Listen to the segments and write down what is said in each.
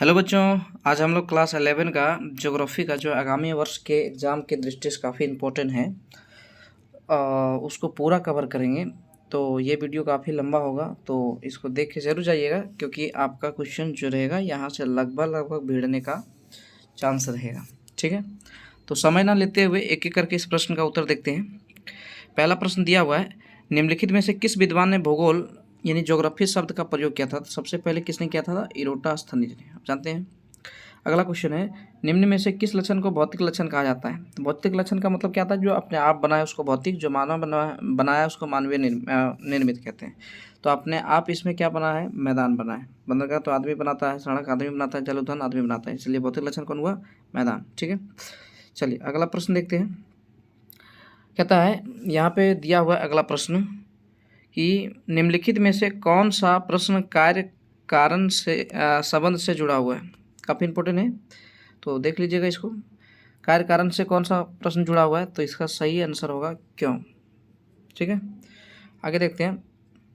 Hello बच्चों, आज हम लोग क्लास 11 का ज्योग्राफी का जो आगामी वर्ष के एग्ज़ाम के दृष्टि से काफ़ी इम्पोर्टेंट है, उसको पूरा कवर करेंगे। तो ये वीडियो काफ़ी लंबा होगा, तो इसको देख के ज़रूर जाइएगा, क्योंकि आपका क्वेश्चन जो रहेगा यहाँ से लगभग भिड़ने का चांस रहेगा। ठीक है, तो समय ना लेते हुए एक एक करके इस प्रश्न का उत्तर देखते हैं। पहला प्रश्न दिया हुआ है, निम्नलिखित में से किस विद्वान ने भूगोल यानी ज्योग्राफी शब्द का प्रयोग किया था? तो सबसे पहले किसने किया था? इरोटास्थनीज ने, आप जानते हैं। अगला क्वेश्चन है, निम्न में से किस लक्षण को भौतिक लक्षण कहा जाता है? तो भौतिक लक्षण का मतलब क्या था? जो अपने आप बनाया उसको भौतिक, जो मानव बनाया उसको मानवीय निर्मित कहते हैं। तो अपने आप इसमें क्या बना है? मैदान बना है। बंदरगाह तो आदमी बनाता है, सड़क आदमी बनाता है, जल उद्यान आदमी बनाता है, इसलिए भौतिक लक्षण कौन हुआ? मैदान। ठीक है, चलिए अगला प्रश्न देखते हैं। कहता है यहाँ पे दिया हुआ अगला प्रश्न कि निम्नलिखित में से कौन सा प्रश्न कार्य कारण से संबंध से जुड़ा हुआ है? काफ़ी इंपॉर्टेंट है, तो देख लीजिएगा इसको। कार्य कारण से कौन सा प्रश्न जुड़ा हुआ है? तो इसका सही आंसर होगा क्यों। ठीक है, आगे देखते हैं।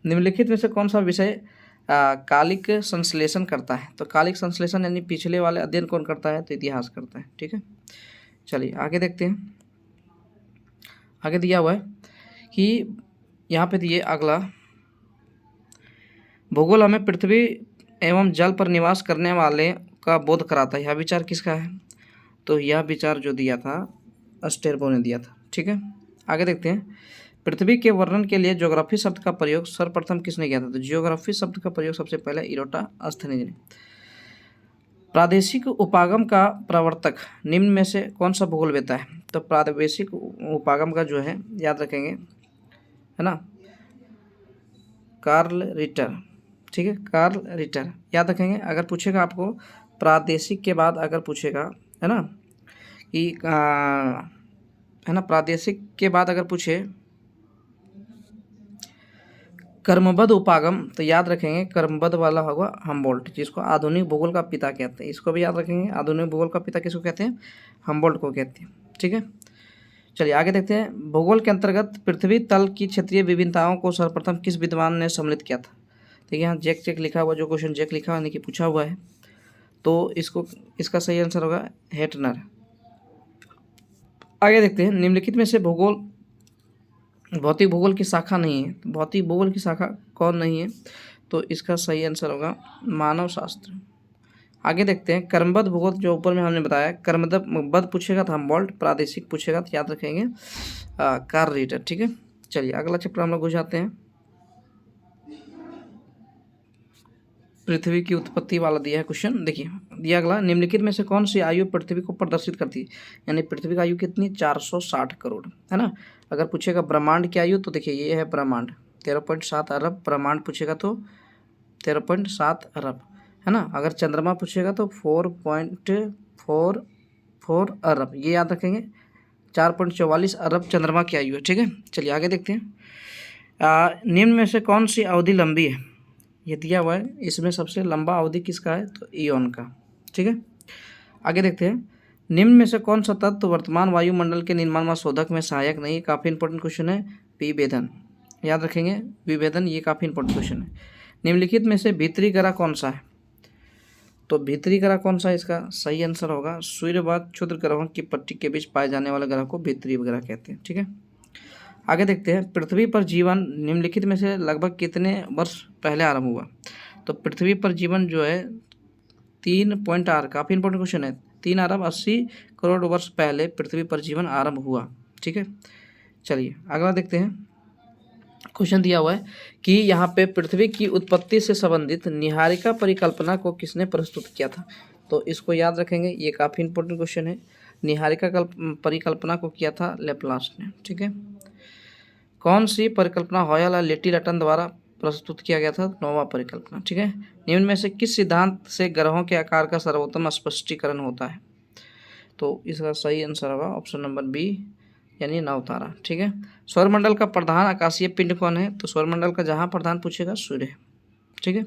निम्नलिखित में से कौन सा विषय कालिक संश्लेषण करता है? तो कालिक संश्लेषण यानी पिछले वाले अध्ययन कौन करता है? तो इतिहास करता है। ठीक है, चलिए आगे देखते हैं। आगे दिया हुआ है कि यहाँ पे दिए अगला, भूगोल हमें पृथ्वी एवं जल पर निवास करने वाले का बोध कराता है। यह विचार किसका है? तो यह विचार जो दिया था स्टेरबो ने दिया था। ठीक है, आगे देखते हैं। पृथ्वी के वर्णन के लिए ज्योग्राफी शब्द का प्रयोग सर्वप्रथम किसने किया था? तो ज्योग्राफी शब्द का प्रयोग सबसे पहले इरोटास्थनीज ने। प्रादेशिक उपागम का प्रवर्तक निम्न में से कौन सा भूगोलवेत्ता है? तो प्रादेशिक उपागम का जो है याद रखेंगे, है ना, कार्ल रिटर। ठीक है, कार्ल रिटर याद रखेंगे। अगर पूछेगा आपको प्रादेशिक के बाद, अगर पूछेगा, है ना, कि है ना, प्रादेशिक के बाद अगर पूछे कर्मबद्ध उपागम, तो याद रखेंगे कर्मबद्ध वाला होगा हम्बोल्ट, जिसको आधुनिक भूगोल का पिता कहते हैं। इसको भी याद रखेंगे, आधुनिक भूगोल का पिता किसको कहते हैं? हम्बोल्ट को कहते हैं। ठीक है, चलिए आगे देखते हैं। भूगोल के अंतर्गत पृथ्वी तल की क्षेत्रीय विभिन्नताओं को सर्वप्रथम किस विद्वान ने सम्मिलित किया था? देखिए यहाँ जैक चेक लिखा हुआ, जो क्वेश्चन जैक लिखा हुआ यानी कि पूछा हुआ है, तो इसका सही आंसर होगा हेटनर। आगे देखते हैं। निम्नलिखित में से भौतिक भूगोल की शाखा नहीं है। भौतिक भूगोल की शाखा कौन नहीं है? तो इसका सही आंसर होगा मानव शास्त्र। आगे देखते हैं। कर्मबद्ध भूगोल जो ऊपर में हमने बताया, कर्मबद्ध पूछेगा तो हम्बोल्ट, प्रादेशिक पूछेगा तो याद रखेंगे कार्ल रिटर। ठीक है, चलिए अगला चैप्टर हम लोग हो जाते हैं। पृथ्वी की उत्पत्ति वाला दिया है क्वेश्चन, देखिए दिया अगला, निम्नलिखित में से कौन सी आयु पृथ्वी को प्रदर्शित करती है? यानी पृथ्वी की आयु कितनी? 460 करोड़, है ना। अगर पूछेगा ब्रह्मांड की आयु, तो देखिए ये है ब्रह्मांड 13.7 अरब। ब्रह्मांड पूछेगा तो 13.7 अरब, है ना। अगर चंद्रमा पूछेगा तो 4.44 अरब, ये याद रखेंगे। 4.44 अरब चंद्रमा की आयु है। ठीक है, चलिए आगे देखते हैं। निम्न में से कौन सी अवधि लंबी है? ये दिया हुआ है, इसमें सबसे लंबा अवधि किसका है? तो ईओन का। ठीक है, आगे देखते हैं। निम्न में से कौन सा तत्व वर्तमान वायुमंडल के निर्माण में शोधक में सहायक नहीं? काफ़ी इंपॉर्टेंट क्वेश्चन है, विभेदन, याद रखेंगे विभेदन, ये काफ़ी इंपॉर्टेंट क्वेश्चन है। निम्नलिखित में से भीतरी ग्रह कौन सा है? तो भीतरी ग्रह कौन सा है? इसका सही आंसर होगा सूर्य व क्षुद्र ग्रहों की पट्टी के बीच पाए जाने वाले ग्रह को भीतरी ग्रह कहते हैं। ठीक है, आगे देखते हैं। पृथ्वी पर जीवन निम्नलिखित में से लगभग कितने वर्ष पहले आरंभ हुआ? तो पृथ्वी पर जीवन जो है 3.8, काफ़ी इंपॉर्टेंट क्वेश्चन है, 3 अरब 80 करोड़ वर्ष पहले पृथ्वी पर जीवन आरंभ हुआ। ठीक है, चलिए अगला देखते हैं। क्वेश्चन दिया हुआ है कि यहाँ पे पृथ्वी की उत्पत्ति से संबंधित निहारिका परिकल्पना को किसने प्रस्तुत किया था? तो इसको याद रखेंगे, ये काफ़ी इंपॉर्टेंट क्वेश्चन है। निहारिका परिकल्पना को किया था लेप्लास ने। ठीक है, कौन सी परिकल्पना हॉयल और लिटिल-हटन द्वारा प्रस्तुत किया गया था? नोवा परिकल्पना। ठीक है, निम्न में से किस सिद्धांत से ग्रहों के आकार का सर्वोत्तम स्पष्टीकरण होता है? तो इसका सही आंसर होगा ऑप्शन नंबर बी, यानी नवतारा। ठीक है, सौरमंडल का प्रधान आकाशीय पिंड कौन है? तो सौरमंडल का जहाँ प्रधान पूछेगा सूर्य। ठीक है,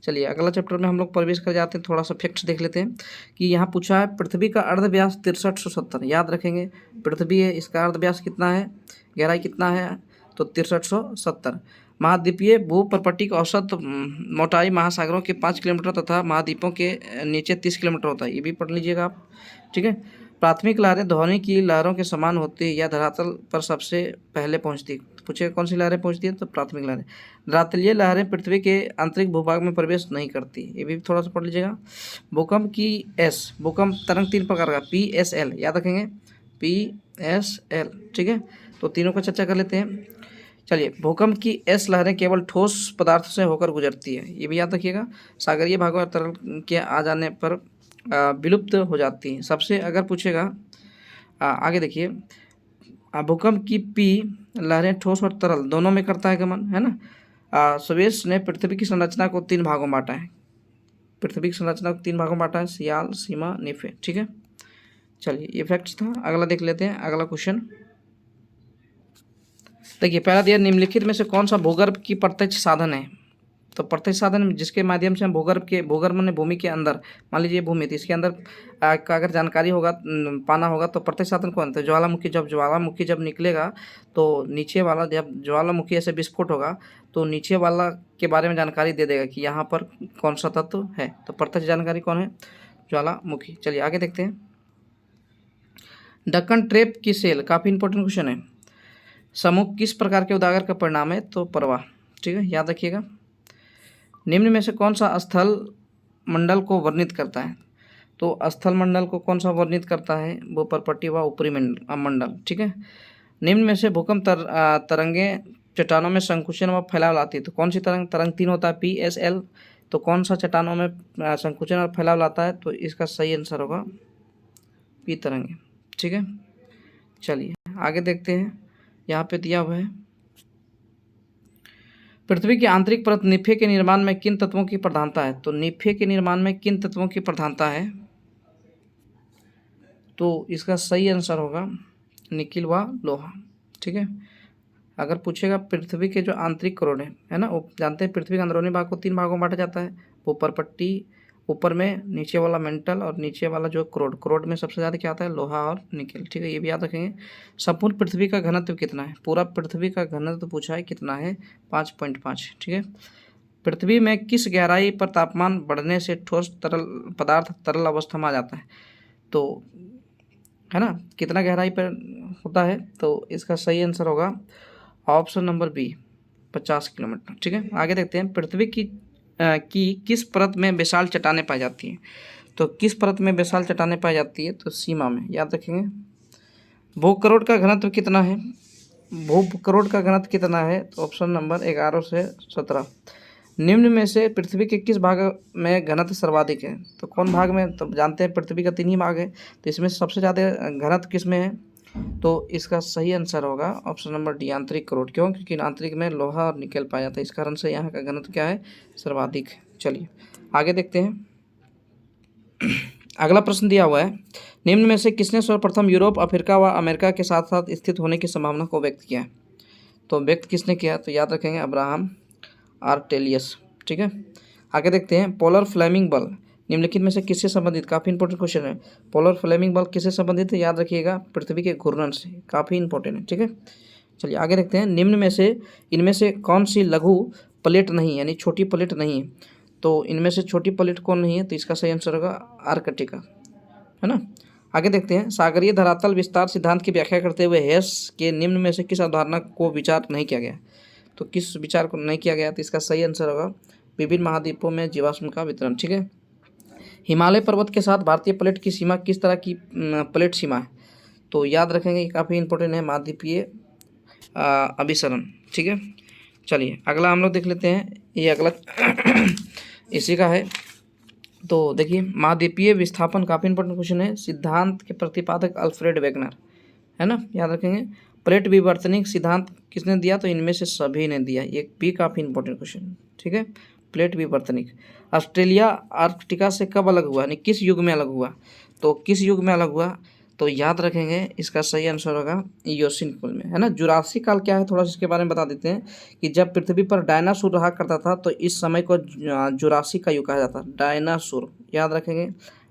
चलिए अगला चैप्टर में हम लोग प्रवेश कर जाते हैं। थोड़ा सा फैक्ट्स देख लेते हैं कि यहाँ पूछा है पृथ्वी का अर्धव्यास 6370, याद रखेंगे पृथ्वी है, इसका अर्धव्यास कितना है, गहराई कितना है? तो 6370। महाद्वीपीय भूप्रपट्टी की औसत मोटाई महासागरों के 5 किलोमीटर तथा महाद्वीपों के नीचे 30 किलोमीटर होता है, ये भी पढ़ लीजिएगा आप। ठीक है। प्राथमिक लहरें ध्वनि की लहरों के समान होती है या धरातल पर सबसे पहले पहुंचती है। पूछे कौन सी लहरें पहुंचती है, तो प्राथमिक लहरें। धरातलीय लहरें पृथ्वी के आंतरिक भूभाग में प्रवेश नहीं करती, ये भी थोड़ा सा पढ़ लीजिएगा। भूकंप की भूकंप तरंग 3 प्रकार का, PSL याद रखेंगे, PSL। ठीक है, तो तीनों का चर्चा कर लेते हैं। चलिए, भूकंप की एस लहरें केवल ठोस पदार्थ से होकर गुजरती है, ये भी याद रखिएगा। सागरीय भागों और तरल के आ जाने पर विलुप्त हो जाती हैं। सबसे अगर पूछेगा आगे देखिए, भूकंप की पी लहरें ठोस और तरल दोनों में करता है गमन, है ना। स्वेस ने पृथ्वी की संरचना को 3 भागों में बांटा है। पृथ्वी की संरचना को 3 भागों में बांटा है, सियाल, सीमा, निफे। ठीक है, चलिए ये फैक्ट्स था। अगला देख लेते हैं, अगला क्वेश्चन देखिए, पहला दिया, निम्नलिखित में से कौन सा भूगर्भ की प्रत्यक्ष साधन है। तो प्रत्यक्ष साधन जिसके माध्यम से हम भूगर्भ में भूमि के अंदर, मान लीजिए भूमि थी, इसके अंदर का अगर जानकारी होगा, पाना होगा, तो प्रत्यक्ष साधन कौन था, ज्वालामुखी। जब ज्वालामुखी जब निकलेगा तो नीचे वाला, जब ज्वालामुखी ऐसे विस्फोट होगा तो नीचे वाला के बारे में जानकारी दे देगा कि यहाँ पर कौन सा तत्व है। तो प्रत्यक्ष जानकारी कौन है, ज्वालामुखी। चलिए आगे देखते हैं। डक्कन ट्रेप की सेल, काफ़ी इंपॉर्टेंट क्वेश्चन है। समूह किस प्रकार के उदागर का परिणाम है, तो प्रवाह। ठीक है, याद रखिएगा। निम्न में से कौन सा स्थल मंडल को वर्णित करता है, तो स्थल मंडल को कौन सा वर्णित करता है, वो परपट्टी व ऊपरी मंडल। ठीक है। निम्न में से भूकंप तरंगे चट्टानों में संकुचन व फैलाव लाती है, तो कौन सी तरंग 3 होता है, PSL। तो कौन सा चट्टानों में संकुचन और फैलाव लाता है, तो इसका सही आंसर होगा P तरंगे। ठीक है, चलिए आगे देखते हैं। यहाँ पे दिया हुआ है, पृथ्वी की आंतरिक परत निफे के निर्माण में किन तत्वों की प्रधानता है, तो निफे के निर्माण में किन तत्वों की प्रधानता है, तो इसका सही आंसर होगा निकिल व लोहा। ठीक है। अगर पूछेगा पृथ्वी के जो आंतरिक करोड़ है ना, वो जानते हैं पृथ्वी के अंदरूनी भाग को 3 भागों में बांटा जाता है, ऊपर पट्टी, ऊपर में नीचे वाला मेंटल, और नीचे वाला जो करोड़ में सबसे ज़्यादा क्या आता है, लोहा और निकेल। ठीक है, ये भी याद रखेंगे। संपूर्ण पृथ्वी का घनत्व कितना है, पूरा पृथ्वी का घनत्व पूछा है कितना है, 5.5। ठीक है। पृथ्वी में किस गहराई पर तापमान बढ़ने से ठोस तरल पदार्थ तरल अवस्था में आ जाता है, तो है ना, कितना गहराई पर होता है, तो इसका सही आंसर होगा ऑप्शन नंबर बी, 50 किलोमीटर। ठीक है, आगे देखते हैं। पृथ्वी की किस परत में विशाल चट्टानें पाई जाती हैं, तो किस परत में विशाल चट्टानें पाई जाती है, तो सीमा में, याद रखेंगे। भूकरोड़ का घनत्व कितना है, भूकरोड़ का घनत्व कितना है, तो ऑप्शन नंबर 11 से 17। निम्न में से पृथ्वी के किस भाग में घनत्व सर्वाधिक है, तो कौन भाग में, तो जानते हैं पृथ्वी का 3 ही भाग है, तो इसमें सबसे ज़्यादा घनत्व किस में है, तो इसका सही आंसर होगा ऑप्शन नंबर डी, आंतरिक करोड़। क्यों, क्योंकि आंतरिक में लोहा और निकल पाया जाता है, इस कारण से यहाँ का घनत्व क्या है, सर्वाधिक। चलिए आगे देखते हैं। अगला प्रश्न दिया हुआ है, निम्न में से किसने सर्वप्रथम यूरोप, अफ्रीका व अमेरिका के साथ साथ स्थित होने की संभावना को व्यक्त किया है, तो व्यक्त किसने किया, तो याद रखेंगे अब्राहम आर्टेलियस। ठीक है, आगे देखते हैं। पोलर फ्लेमिंग बल निम्नलिखित में से किससे संबंधित, काफ़ी इंपॉर्टेंट क्वेश्चन है। पोलर फ्लेमिंग बल किससे संबंधित है, याद रखिएगा पृथ्वी के घूर्णन से, काफ़ी इंपॉर्टेंट है। ठीक है, चलिए आगे देखते हैं। निम्न में से इनमें से कौन सी लघु प्लेट नहीं, यानी छोटी प्लेट नहीं है, तो इनमें से छोटी प्लेट कौन नहीं है, तो इसका सही आंसर होगा आर्कटिका, है ना। आगे देखते हैं। सागरीय धरातल विस्तार सिद्धांत की व्याख्या करते हुए हेस के निम्न में से किस अवधारणा को विचार नहीं किया गया, तो किस विचार को नहीं किया गया, तो इसका सही आंसर होगा विभिन्न महाद्वीपों में जीवाश्म का वितरण। ठीक है। हिमालय पर्वत के साथ भारतीय प्लेट की सीमा किस तरह की प्लेट सीमा है, तो याद रखेंगे, काफ़ी इंपॉर्टेंट है, महाद्वीपीय अभिसरण। ठीक है, चलिए अगला हम लोग देख लेते हैं। ये अगला इसी का है, तो देखिए महाद्वीपीय विस्थापन, काफ़ी इंपॉर्टेंट क्वेश्चन है। सिद्धांत के प्रतिपादक अल्फ्रेड वेगनर, है ना, याद रखेंगे। प्लेट विवर्तनिक सिद्धांत किसने दिया, तो इनमें से सभी ने दिया, ये भी काफ़ी इंपॉर्टेंट क्वेश्चन। ठीक है, प्लेट विवर्तनिक। ऑस्ट्रेलिया आर्कटिका से कब अलग हुआ, यानी किस युग में अलग हुआ, तो किस युग में अलग हुआ, तो याद रखेंगे इसका सही आंसर होगा इयोसिन काल में, है ना। जुरासिक काल क्या है, थोड़ा सा इसके बारे में बता देते हैं कि जब पृथ्वी पर डायनासोर रहा करता था, तो इस समय को जुरासिक का युग कहा जाता है। डायनासोर, याद रखेंगे,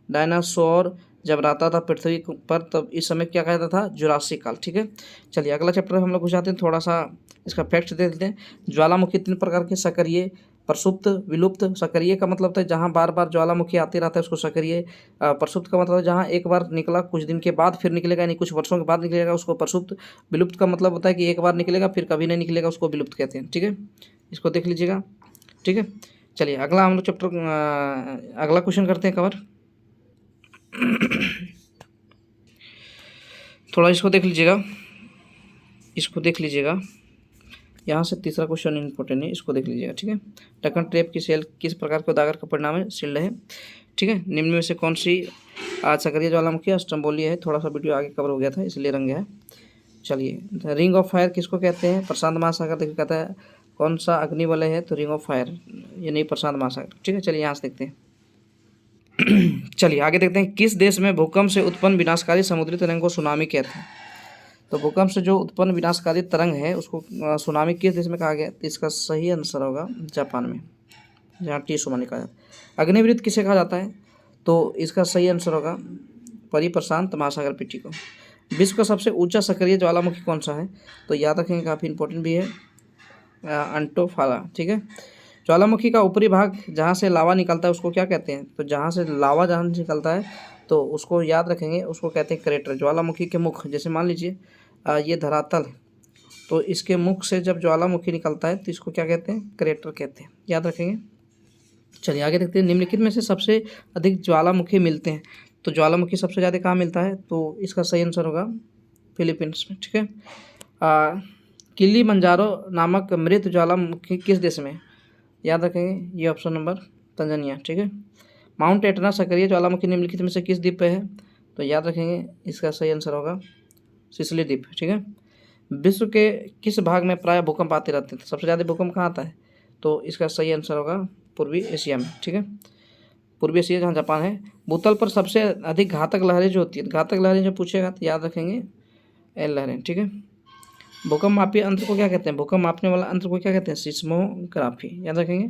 डायनासोर जब रहता था पृथ्वी पर, तब इस समय क्या कहता था, जुरासिक काल। ठीक है, चलिए अगला चैप्टर हम लोग घुस जाते हैं, थोड़ा सा इसका फैक्ट दे देते हैं। ज्वालामुखी 3 प्रकार के, सक्रिय, प्रसुप्त, विलुप्त। सक्रिय का मतलब है जहाँ बार बार ज्वालामुखी आते रहता है उसको सक्रिय। प्रसुप्त का मतलब है जहाँ एक बार निकला कुछ दिन के बाद फिर निकलेगा, यानी कुछ वर्षों के बाद निकलेगा, उसको प्रसुप्त। विलुप्त का मतलब होता है कि एक बार निकलेगा फिर कभी नहीं निकलेगा, उसको विलुप्त कहते हैं। ठीक है, इसको देख लीजिएगा। ठीक है, चलिए अगला हम लोग चैप्टर अगला क्वेश्चन करते हैं कवर। थोड़ा इसको देख लीजिएगा, इसको देख लीजिएगा। यहाँ से तीसरा क्वेश्चन इंपॉर्टेंट है, इसको देख लीजिएगा। ठीक है, ढक्कन ट्रैप की सेल किस प्रकार के उदागर का परिणाम है? शील्ड है। ठीक है, निम्न में से कौन सी सक्रिय ज्वालामुखी? स्ट्रोम्बोलिया है। थोड़ा सा वीडियो आगे कवर हो गया था इसलिए रंग गया है। चलिए, रिंग ऑफ फायर किसको कहते हैं? प्रशांत महासागर देखिए कहता है। कौन सा अग्नि वलय है? तो रिंग ऑफ फायर, यानी प्रशांत महासागर। ठीक है, चलिए यहाँ से देखते हैं। चलिए आगे देखते हैं, किस देश में भूकंप से उत्पन्न विनाशकारी समुद्री तरंग को सुनामी कहते हैं? तो भूकंप से जो उत्पन्न विनाशकारी तरंग है उसको सुनामी किस देश में कहा गया? तो इसका सही आंसर होगा जापान में, जहाँ टी सुनामी कहा जाता है। अग्निवृत्त किसे कहा जाता है? तो इसका सही आंसर होगा परिप्रशांत महासागर पट्टी को। विश्व का सबसे ऊंचा सक्रिय ज्वालामुखी कौन सा है? तो याद रखेंगे, काफ़ी इंपॉर्टेंट भी है, अंटोफाला। ठीक है, ज्वालामुखी का ऊपरी भाग जहाँ से लावा निकलता है उसको क्या कहते हैं? तो जहाँ से लावा जहाँ से निकलता है तो उसको याद रखेंगे, उसको कहते हैं क्रेटर। ज्वालामुखी के मुख, जैसे मान लीजिए ये धरातल, तो इसके मुख से जब ज्वालामुखी निकलता है तो इसको क्या कहते हैं? क्रेटर कहते हैं, याद रखेंगे। चलिए आगे देखते हैं, निम्नलिखित में से सबसे अधिक ज्वालामुखी मिलते हैं? तो ज्वालामुखी सबसे ज़्यादा कहाँ मिलता है? तो इसका सही आंसर होगा फिलीपींस में। ठीक है, किलिमंजारो नामक मृत ज्वालामुखी किस देश में? याद रखेंगे, ये ऑप्शन नंबर तंजानिया। ठीक है, माउंट एटना सक्रिय ज्वालामुखी निम्नलिखित में से किस द्वीप पे है? तो याद रखेंगे, इसका सही आंसर होगा सिसिली द्वीप। ठीक है, विश्व के किस भाग में प्राय भूकंप आते रहते हैं? तो सबसे ज़्यादा भूकंप कहाँ आता है? तो इसका सही आंसर होगा पूर्वी एशिया में। ठीक है, पूर्वी एशिया जहाँ जापान है। भूतल पर सबसे अधिक घातक लहरें जो होती है, घातक लहरें जो पूछेगा तो याद रखेंगे एल लहरें। ठीक है, भूकंप मापी यंत्र को क्या कहते हैं? भूकंप मापने वाला यंत्र को क्या कहते हैं? सिस्मोग्राफी, याद रखेंगे।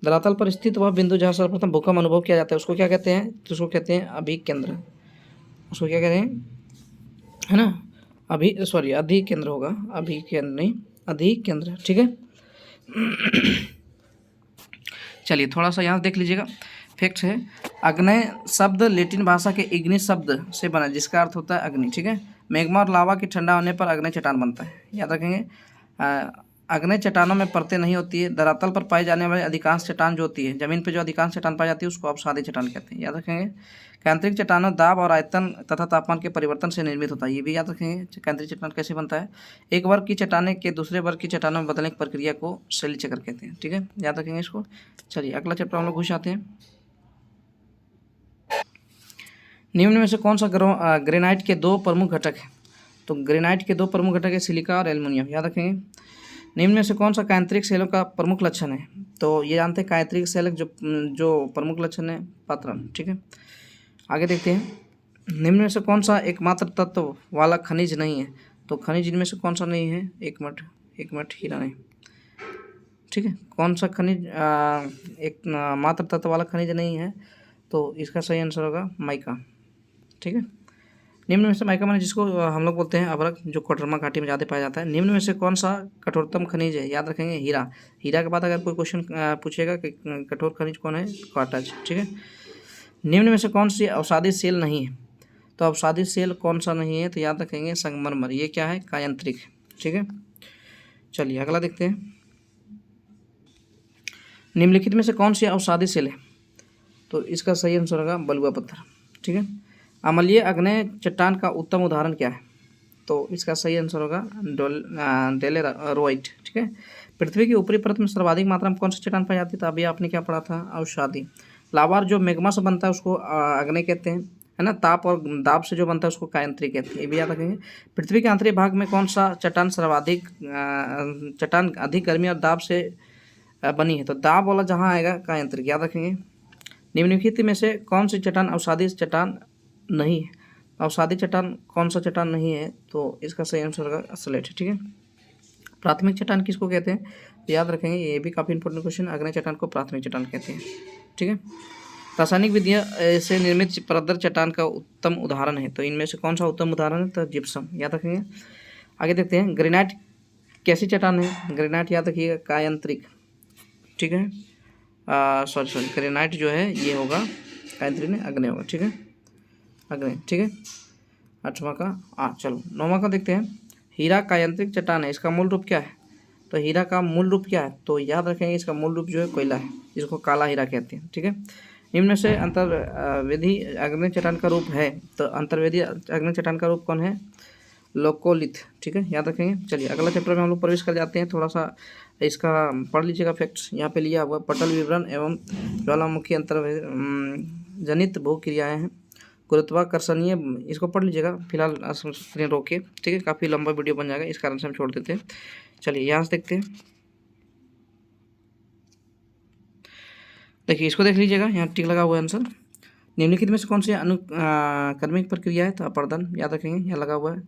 धरातल पर स्थित वह बिंदु जहाँ सर्वप्रथम भूकंप अनुभव किया जाता है उसको क्या कहते हैं? तो उसको कहते हैं अभिकेंद्र। उसको क्या कहते हैं, है ना? अधिकेंद्र होगा, अभिकेंद्र नहीं, अधिकेंद्र। ठीक है, चलिए थोड़ा सा यहाँ देख लीजिएगा, फैक्ट है। अग्नेय शब्द लैटिन भाषा के इग्निस शब्द से बना, जिसका अर्थ होता है अग्नि। ठीक है, मैग्मा और लावा के ठंडा होने पर अग्नि चट्टान बनता है, याद रखेंगे। अग्नि चट्टानों में परतें नहीं होती है। धरातल पर पाई जाने वाली अधिकांश चट्टान जो होती है, जमीन पर जो अधिकांश चट्टान पाई जाती है उसको अवसादी चट्टान कहते हैं, याद रखेंगे। कैंत्रिक चट्टानों दाब और आयतन तथा तापमान के परिवर्तन से निर्मित होता है, ये भी याद रखेंगे। कैंत्रिक चट्टान कैसे बनता है? एक वर्ग की चट्टाने के दूसरे वर्ग की चट्टानों में बदलने की प्रक्रिया को शैली चक्र कहते हैं। ठीक है, याद रखेंगे इसको। चलिए अगला चैप्टर हम लोग घुस आते हैं। निम्न में से कौन सा ग्रेनाइट के 2 प्रमुख घटक है? तो ग्रेनाइट के 2 प्रमुख घटक है सिलिका और एल्युमिनियम, याद रखेंगे। निम्न में से कौन सा कायांत्रिक सेलों का प्रमुख लक्षण है? तो ये जानते हैं कायांत्रिक सेल जो प्रमुख लक्षण है पात्रण। ठीक है, आगे देखते हैं, निम्न में से कौन सा एकमात्र तत्व वाला खनिज नहीं है? तो खनिज इनमें से कौन सा नहीं है? एक मिनट हीरा नहीं। ठीक है, कौन सा खनिज एक मात्र तत्व वाला खनिज नहीं है? तो इसका सही आंसर होगा माइका। ठीक है, निम्न में से माइका माने जिसको हम लोग बोलते हैं अभ्रक, जो कोडरमा घाटी में ज़्यादा पाया जाता है। निम्न में से कौन सा कठोरतम खनिज है? याद रखेंगे हीरा। हीरा के बाद अगर कोई क्वेश्चन पूछेगा कि कठोर खनिज कौन है? क्वार्टज। ठीक है, निम्न में से कौन सी अवसादी सेल नहीं है? तो अवसादी सेल कौन सा नहीं है? तो याद रखेंगे संगमरमर। ये क्या है? कायांत्रिक। ठीक है, चलिए अगला देखते हैं, निम्नलिखित में से कौन सी अवसादी सेल है? तो इसका सही आंसर होगा बलुआ पत्थर। ठीक है, अम्लीय आग्नेय चट्टान का उत्तम उदाहरण क्या है? तो इसका सही आंसर होगा डेलेरोइट। ठीक है, पृथ्वी की ऊपरी परत में सर्वाधिक मात्रा में कौन सी चट्टान पाई जाती है? तो अभी आपने क्या पढ़ा था? अवसादी। लावा जो मैग्मा से बनता है उसको आग्नेय कहते हैं, है ना। ताप और दाब से जो बनता है उसको कायांत्रिक कहते हैं, ये भी याद रखेंगे। पृथ्वी के आंतरिक भाग में कौन सा चट्टान चट्टान अधिक गर्मी और दाब से बनी है? तो दाब वाला जहाँ आएगा कायांत्रिक, याद रखेंगे। निम्नलिखित में से कौन सी चट्टान अवसादी चट्टान नहीं है? अवसादी चट्टान कौन सा चट्टान नहीं है? तो इसका सही आंसर होगा स्लेट। ठीक है, प्राथमिक चट्टान किसको कहते हैं? तो याद रखेंगे, ये भी काफ़ी इंपॉर्टेंट क्वेश्चन। अग्नेय चट्टान को प्राथमिक चट्टान कहते हैं। ठीक है, रासायनिक विधियाँ से निर्मित परदर चट्टान का उत्तम उदाहरण है। तो इनमें से कौन सा उत्तम उदाहरण है? तो जिप्सम, याद रखेंगे। आगे देखते हैं, ग्रेनाइट कैसी चट्टान है? ग्रेनाइट याद रखिएगा कायांतरिक, ठीक है। सॉरी ग्रेनाइट जो है ये होगा कायांतरिक नहीं अग्नि होगा, ठीक है, अग्नि, ठीक है। 8वां का चलो 9वां का देखते हैं। हीरा कायांतरिक चट्टान है, इसका मूल रूप क्या है? तो हीरा का मूल रूप क्या है? तो याद रखेंगे इसका मूल रूप जो है कोयला है, जिसको काला हीरा कहते हैं, ठीक है। निम्न में से अंतर्वेदी अग्नि चट्टान का रूप है, तो अंतर्वेदी अग्नि चट्टान का रूप कौन है? लोकोलिथ, ठीक है, याद रखेंगे। चलिए अगला चैप्टर में हम लोग प्रवेश कर जाते हैं। थोड़ा सा इसका पढ़ लीजिएगा फैक्ट्स यहाँ पे लिया हुआ। पटल विवरण एवं ज्वालामुखी जनित भू क्रियाएँ हैं, गुरुत्वाकर्षणीय, इसको पढ़ लीजिएगा फिलहाल स्क्रीन रोक के, ठीक है। काफ़ी लंबा वीडियो बन जाएगा, इस कारण से हम छोड़ देते हैं। चलिए यहाँ से देखते हैं। देखिए इसको देख लीजिएगा, यहाँ टिक लगा हुआ है आंसर। निम्नलिखित में से कौन सी कर्मिक प्रक्रिया है? तो अपर्दन, याद रखेंगे, यहाँ लगा हुआ है।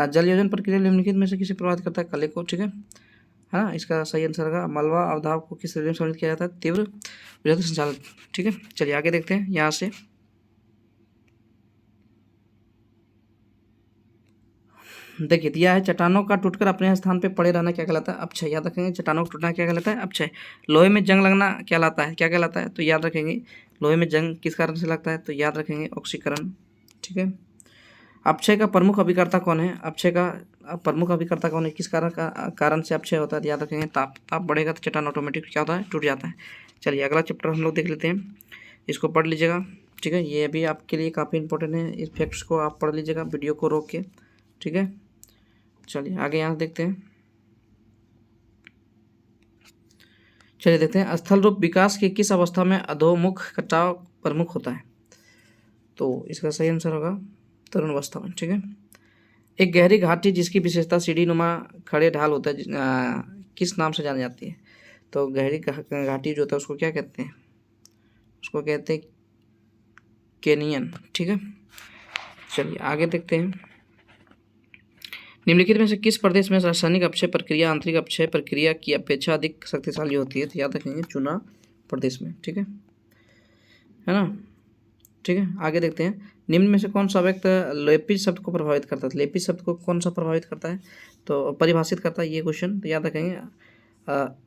जल योजन प्रक्रिया निम्नलिखित में से किसे प्रभावित करता है? कले को, ठीक है ना। इसका सही आंसर होगा मलबा अवधाव को किस श्रेणी में सम्मिलित किया जाता है? तीव्र विद्युत संचालन, ठीक है। चलिए आगे देखते हैं यहाँ से। देखिए दिया है चट्टानों का टूटकर अपने स्थान पे पड़े रहना क्या कहलाता है? अपक्षय, याद रखेंगे। चट्टानों का टूटना क्या कहलाता है? अपक्षय। लोहे में जंग लगना क्या कहलाता है? क्या कहलाता है? तो याद रखेंगे लोहे में जंग किस कारण से लगता है? तो याद रखेंगे ऑक्सीकरण, ठीक है। अपक्षय का प्रमुख अभिकर्ता कौन है? अपक्षय का प्रमुख अभिकर्ता कौन है? किस कारण से अपक्षय होता है? याद रखेंगे ताप बढ़ेगा तो चट्टान ऑटोमेटिक क्या होता है? टूट जाता है। चलिए अगला चैप्टर हम लोग देख लेते हैं, इसको पढ़ लीजिएगा, ठीक है। ये भी आपके लिए काफ़ी इंपॉर्टेंट है, इस फैक्ट्स को आप पढ़ लीजिएगा वीडियो को रोक के, ठीक है। चलिए आगे यहाँ देखते हैं। चलिए देखते हैं स्थल रूप विकास की किस अवस्था में अधोमुख कटाव प्रमुख होता है? तो इसका सही आंसर होगा तरुण अवस्था में, ठीक है। एक गहरी घाटी जिसकी विशेषता सीढ़ी नुमा खड़े ढाल होता है किस नाम से जानी जाती है? तो गहरी घाटी जो होता है उसको क्या कहते हैं? उसको कहते हैं कैनियन, ठीक है। चलिए आगे देखते हैं। निम्नलिखित में से किस प्रदेश में रासायनिक अपक्षय प्रक्रिया आंतरिक अपक्षय प्रक्रिया की अपेक्षा अधिक शक्तिशाली होती है? तो याद रखेंगे चुनाव प्रदेश में, ठीक है ना, ठीक है। आगे देखते हैं। निम्न में से कौन सा व्यक्त लेपित शब्द को प्रभावित करता है? लेपित शब्द को कौन सा प्रभावित करता है? तो परिभाषित करता है ये क्वेश्चन, तो याद रखेंगे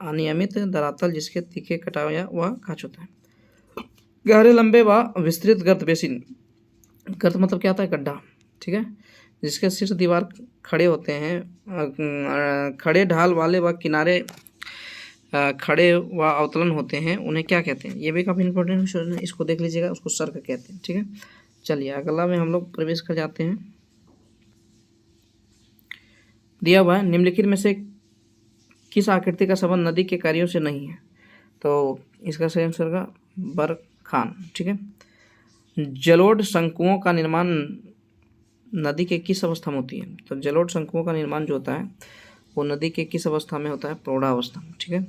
अनियमित धरातल जिसके तीखे कटाव या वह काच होता है। गहरे लंबे व विस्तृत गर्त बेसिन, गर्त मतलब क्या होता है? गड्ढा, ठीक है, जिसके शीर्ष दीवार खड़े होते हैं, खड़े ढाल वाले व किनारे खड़े व अवतलन होते हैं, उन्हें क्या कहते हैं? ये भी काफ़ी इंपॉर्टेंट क्वेश्चन है, इसको देख लीजिएगा, उसको सर्क कहते हैं, ठीक है। चलिए अगला में हम लोग प्रवेश कर जाते हैं। दिया हुआ है निम्नलिखित में से किस आकृति का संबंध नदी के कार्यों से नहीं है? तो इसका सही आंसर होगा बरखान, ठीक है। जलोढ़ शंकुओं का निर्माण नदी के किस अवस्था में होती है? तो जलोढ़ शंकुओं का निर्माण जो होता है वो नदी के किस अवस्था में होता है? प्रौढ़ावस्था, ठीक है।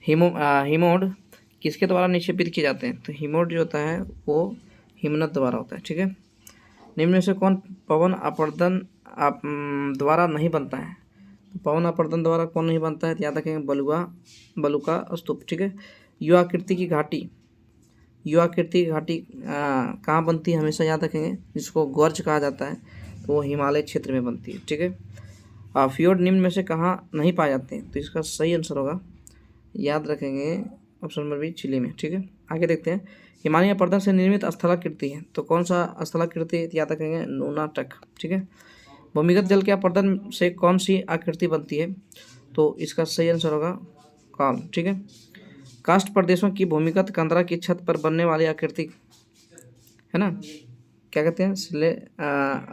हिमोड किसके द्वारा निक्षेपित किए जाते हैं? तो हिमोड जो होता है वो हिमनद द्वारा होता है, ठीक है। निम्न में से कौन पवन अपर्दन द्वारा नहीं बनता है? तो पवन अपर्दन द्वारा कौन नहीं बनता है? तो याद रखेंगे बलुका स्तूप, ठीक है। यू आकृति की घाटी कहाँ बनती है? हमेशा याद रखेंगे, जिसको गोर्ज कहा जाता है, तो वो हिमालय क्षेत्र में बनती है, ठीक है। फ्योर्ड निम्न में से कहाँ नहीं पाए जाते हैं? तो इसका सही आंसर होगा, याद रखेंगे, ऑप्शन नंबर बी, चिली में, ठीक है। आगे देखते हैं। हिमालय अपर्दन से निर्मित स्थलाकृति है, तो कौन सा स्थलाकृति? याद रखेंगे नूनाटक, ठीक है। भूमिगत जल के अपर्दन से कौन सी आकृति बनती है? तो इसका सही आंसर होगा काल, ठीक है। कास्ट प्रदेशों की भूमिगत कंदरा की छत पर बनने वाली आकृति है ना, क्या कहते हैं?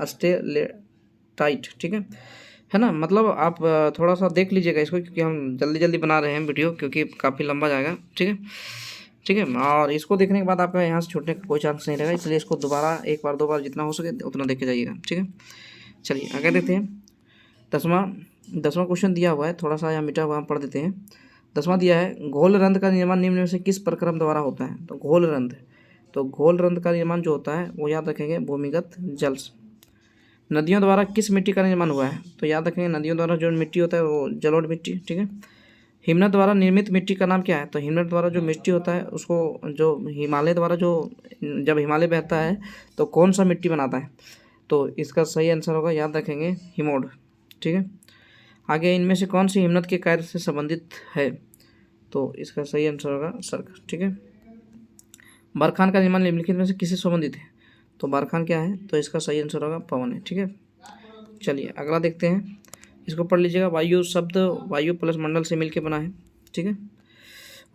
स्टेलेटाइट, ठीक है ना। मतलब आप थोड़ा सा देख लीजिएगा इसको, क्योंकि हम जल्दी बना रहे हैं वीडियो, क्योंकि काफ़ी लंबा जाएगा, ठीक है। और इसको देखने के बाद आपका यहाँ से छूटने का कोई चांस नहीं रहेगा, इसलिए इसको दोबारा एक बार 2 बार जितना हो सके उतना देख के जाइएगा, ठीक है। चलिए आगे देखते हैं। दसवां क्वेश्चन दिया हुआ है, थोड़ा सा यहाँ मिटा हुआ हम पढ़ देते हैं। 10वां दिया है घोल रंध्र का निर्माण निम्न में से किस प्रक्रम द्वारा होता है? तो घोल रंध्र का निर्माण जो होता है वो याद रखेंगे भूमिगत जल। नदियों द्वारा किस मिट्टी का निर्माण हुआ है? तो याद रखेंगे नदियों द्वारा जो मिट्टी होता है वो जलोढ़ मिट्टी, ठीक है। हिमनद द्वारा निर्मित मिट्टी का नाम क्या है? तो हिमनद द्वारा जो मिट्टी होता है उसको जो हिमालय द्वारा जब हिमालय बहता है तो कौन सा मिट्टी बनाता है? तो इसका सही आंसर होगा, याद रखेंगे हिमोड, ठीक है। आगे इनमें से कौन सी हिम्मत के कार्य से संबंधित है? तो इसका सही आंसर होगा सर्क। ठीक है। बरखान का निर्माण निम्नलिखित में से किससे संबंधित है? तो बरखान क्या है? तो इसका सही आंसर होगा पवन है। ठीक है। चलिए अगला देखते हैं, इसको पढ़ लीजिएगा। वायु शब्द वायु प्लस मंडल से मिलकर बना है। ठीक है।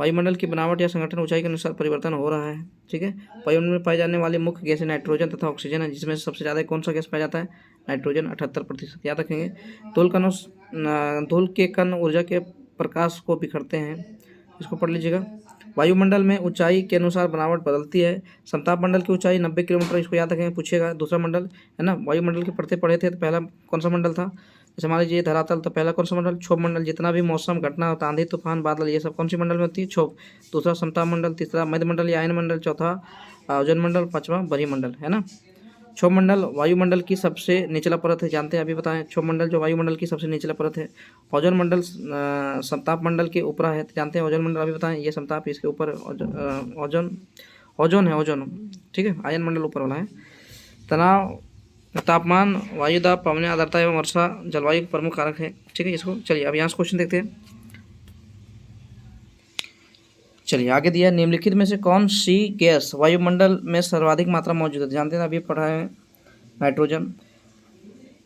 वायुमंडल की बनावट या संगठन ऊंचाई के अनुसार परिवर्तन हो रहा है। ठीक है। वायुमंडल में पाई जाने वाली मुख्य गैसें नाइट्रोजन तथा ऑक्सीजन है, जिसमें से सबसे ज़्यादा कौन सा गैस पाया जाता है? नाइट्रोजन 78%। याद रखेंगे। धूल के कण ऊर्जा के प्रकाश को बिखरते हैं। इसको पढ़ लीजिएगा। वायुमंडल में ऊंचाई के अनुसार बनावट बदलती है। समताप मंडल की ऊंचाई 90 किलोमीटर, इसको याद रखेंगे, पूछेगा। दूसरा मंडल है ना, वायुमंडल के पढ़ते पढ़े थे तो पहला कौन सा मंडल था? जैसे मान लीजिए धरातल, तो पहला कौन सा मंडल? क्षोभ मंडल। जितना भी मौसम घटना होता है, आंधी तूफान बादल, ये सब कौन सी मंडल में होती है? क्षोभ। दूसरा समताप मंडल, तीसरा मध्य मंडल या आयन मंडल, चौथा ओजोन मंडल, पांचवा बरी मंडल, है ना। क्षोभ मंडल वायुमंडल की सबसे निचला परत है, जानते हैं, अभी बताएं। क्षोभ मंडल जो वायुमंडल की सबसे निचला परत है। ओजोन मंडल समताप मंडल के ऊपर है, तो जानते हैं। ओजोन मंडल अभी बताएं, ये समताप, इसके ऊपर ओजोन है, ओजोन। ठीक है। आयन मंडल ऊपर वाला है। तनाव, तापमान, वायु दाब, पवन आर्द्रता एवं वर्षा जलवायु के प्रमुख कारक है। ठीक है। इसको चलिए अब यहाँ से क्वेश्चन देखते हैं। चलिए आगे दिया, निम्नलिखित में से कौन सी गैस वायुमंडल में सर्वाधिक मात्रा मौजूद है? जानते हैं, अभी पढ़ा है, नाइट्रोजन।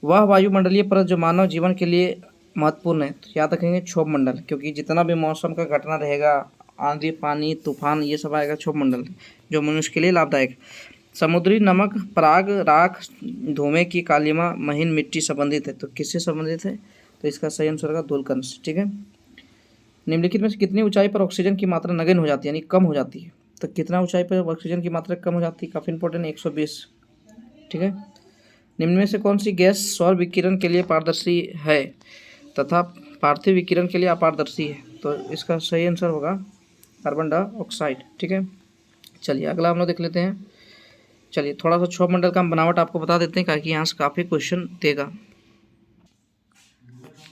वह वायुमंडलीय परत जो मानव जीवन के लिए महत्वपूर्ण है, तो याद रखेंगे क्षोभ मंडल, क्योंकि जितना भी मौसम का घटना रहेगा, आंधी पानी तूफान, ये सब आएगा क्षोभ मंडल, जो मनुष्य के लिए लाभदायक। समुद्री नमक, पराग, राख, धुएं की कालिमा, महीन मिट्टी संबंधित है, तो किससे संबंधित है? तो इसका सही आंसर होगा धूलकण से। ठीक है। निम्नलिखित में से कितनी ऊंचाई पर ऑक्सीजन की मात्रा नगण्य हो जाती है, यानी कम हो जाती है? तो कितना ऊंचाई पर ऑक्सीजन की मात्रा कम हो जाती है? काफ़ी इंपॉर्टेंट, 120। ठीक है। निम्न में से कौन सी गैस सौर विकिरण के लिए पारदर्शी है तथा पार्थिव विकिरण के लिए अपारदर्शी है? तो इसका सही आंसर होगा कार्बन डाइऑक्साइड। ठीक है। चलिए अगला हम लोग देख लेते हैं। चलिए थोड़ा सा क्षोभ मंडल का बनावट आपको बता देते हैं, ताकि यहाँ से काफ़ी क्वेश्चन देगा।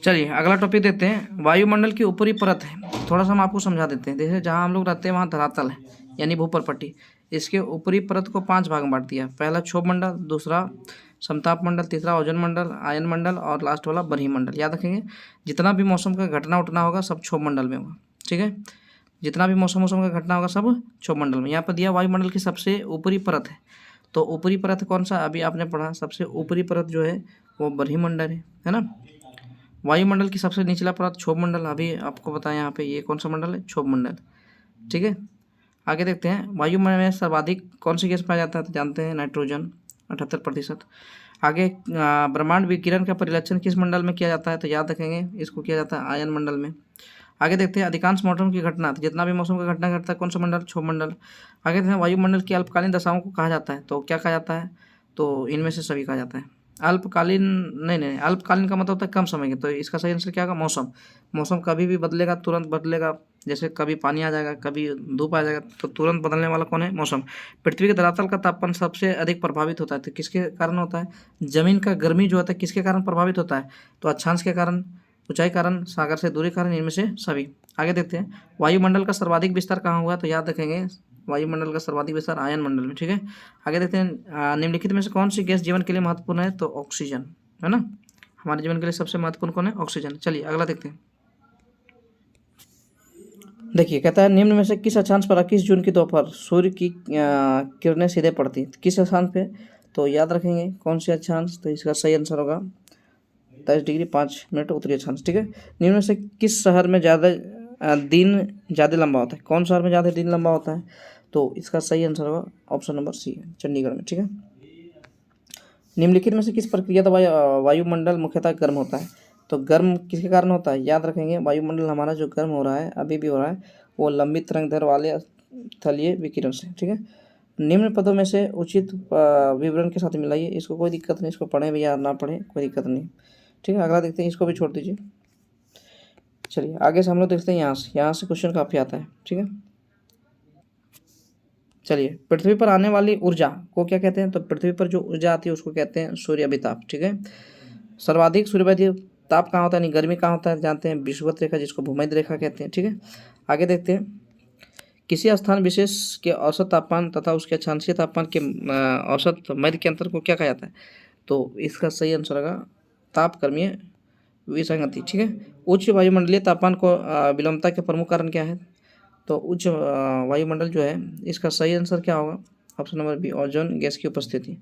चलिए अगला टॉपिक देखते हैं। वायुमंडल की ऊपरी परत है, थोड़ा सा हम आपको समझा देते हैं। जैसे जहाँ हम लोग रहते हैं वहाँ धरातल है, यानी भूपर पट्टी। इसके ऊपरी परत को 5 भाग में बांट दिया। पहला क्षोभ मंडल, दूसरा समताप मंडल, तीसरा ओजोन मंडल, आयन मंडल और लास्ट वाला बरही मंडल। याद रखेंगे, जितना भी मौसम का घटना उठना होगा सब क्षोभ मंडल में होगा। ठीक है। जितना भी मौसम का घटना होगा सब क्षोभ मंडल में। यहाँ पर दिया वायुमंडल की सबसे ऊपरी परत है, तो ऊपरी परत कौन सा? अभी आपने पढ़ा, सबसे ऊपरी परत जो है वो बरही मंडल है ना। वायुमंडल की सबसे निचला परत क्षोभ मंडल, अभी आपको बताया यहाँ पे, ये कौन सा मंडल है? क्षोभ मंडल। ठीक है। आगे देखते हैं, वायुमंडल में सर्वाधिक कौन सी गैस पाया जाता है? तो जानते हैं, नाइट्रोजन 78%। आगे ब्रह्मांड विकिरण का परिलक्षण किस मंडल में किया जाता है? तो याद रखेंगे, इसको किया जाता है आयन मंडल में। आगे देखते हैं, अधिकांश मौसम की घटना, तो जितना भी मौसम का घटना घटता है कौन सा मंडल? क्षोभ मंडल। आगे देखते हैं, वायुमंडल की अल्पकालीन दशाओं को कहा जाता है, तो क्या कहा जाता है? तो इनमें से सभी कहा जाता है। अल्पकालीन नहीं, अल्पकालीन का मतलब होता है कम समय के, तो इसका सही आंसर क्या होगा? मौसम कभी भी बदलेगा, तुरंत बदलेगा। जैसे कभी पानी आ जाएगा, कभी धूप आ जाएगा, तो तुरंत बदलने वाला कौन है? मौसम। पृथ्वी के धरातल का तापमान सबसे अधिक प्रभावित होता है, तो किसके कारण होता है? जमीन का गर्मी जो होता है किसके कारण प्रभावित होता है? तो अक्षांश के कारण, ऊंचाई कारण, सागर से दूरी कारण, इनमें से सभी। आगे देखते हैं, वायुमंडल का सर्वाधिक विस्तार कहाँ हुआ? तो याद रखेंगे, वायुमंडल का सर्वाधिक विस्तार आयन मंडल में। ठीक है। आगे देखते हैं, निम्नलिखित में से कौन सी गैस जीवन के लिए महत्वपूर्ण है? तो ऑक्सीजन, है ना। हमारे जीवन के लिए सबसे महत्वपूर्ण कौन है? ऑक्सीजन। चलिए अगला देखते हैं। देखिए कहता है, निम्न में से किस अक्षांश पर 21 जून की दोपहर सूर्य की किरणें सीधे पड़ती, किस अक्षांश पे? तो याद रखेंगे कौन सी अक्षांश? तो इसका सही आंसर होगा 23 डिग्री 5 मिनट उत्तरी अक्षांश। ठीक है। निम्न में से किस शहर में दिन ज़्यादा लंबा होता है? कौन शहर में ज़्यादा दिन लंबा होता है? तो इसका सही आंसर होगा ऑप्शन नंबर सी है, चंडीगढ़ में। ठीक है। निम्नलिखित में से किस प्रक्रिया द्वारा वायुमंडल मुख्यतः गर्म होता है? तो गर्म किसके कारण होता है? याद रखेंगे, वायुमंडल हमारा जो गर्म हो रहा है, अभी भी हो रहा है, वो लंबी तरंग दैर्ध्य वाले स्थलीय विकिरण से। ठीक है। निम्न पदों में से उचित विवरण के साथ मिलाइए। इसको कोई दिक्कत नहीं, इसको पढ़ें भैया ना पढ़ें कोई दिक्कत नहीं। ठीक है। अगला देखते हैं, इसको भी छोड़ दीजिए। चलिए आगे से हम लोग देखते हैं, यहाँ से क्वेश्चन काफ़ी आता है। ठीक है। चलिए, पृथ्वी पर आने वाली ऊर्जा को क्या कहते हैं? तो पृथ्वी पर जो ऊर्जा आती है उसको कहते हैं सूर्य अभिताप। ठीक है। सर्वाधिक सूर्यवादी ताप कहाँ होता है, यानी गर्मी कहाँ होता है? जानते हैं, विषुवत रेखा, जिसको भूमध्य रेखा कहते हैं। ठीक है। आगे देखते हैं, किसी स्थान विशेष के औसत तापमान तथा उसके अक्षांशीय तापमान के औसत मध्य के अंतर को क्या कहा जाता है? तो इसका सही आंसर होगा तापक्रमीय विसंगति, ठीक है। उच्च वायुमंडलीय तापमान को विलंबता के प्रमुख कारण क्या है? तो उच्च वायुमंडल जो है, इसका सही आंसर क्या होगा? Option number B, ozone gas की उपस्थिति।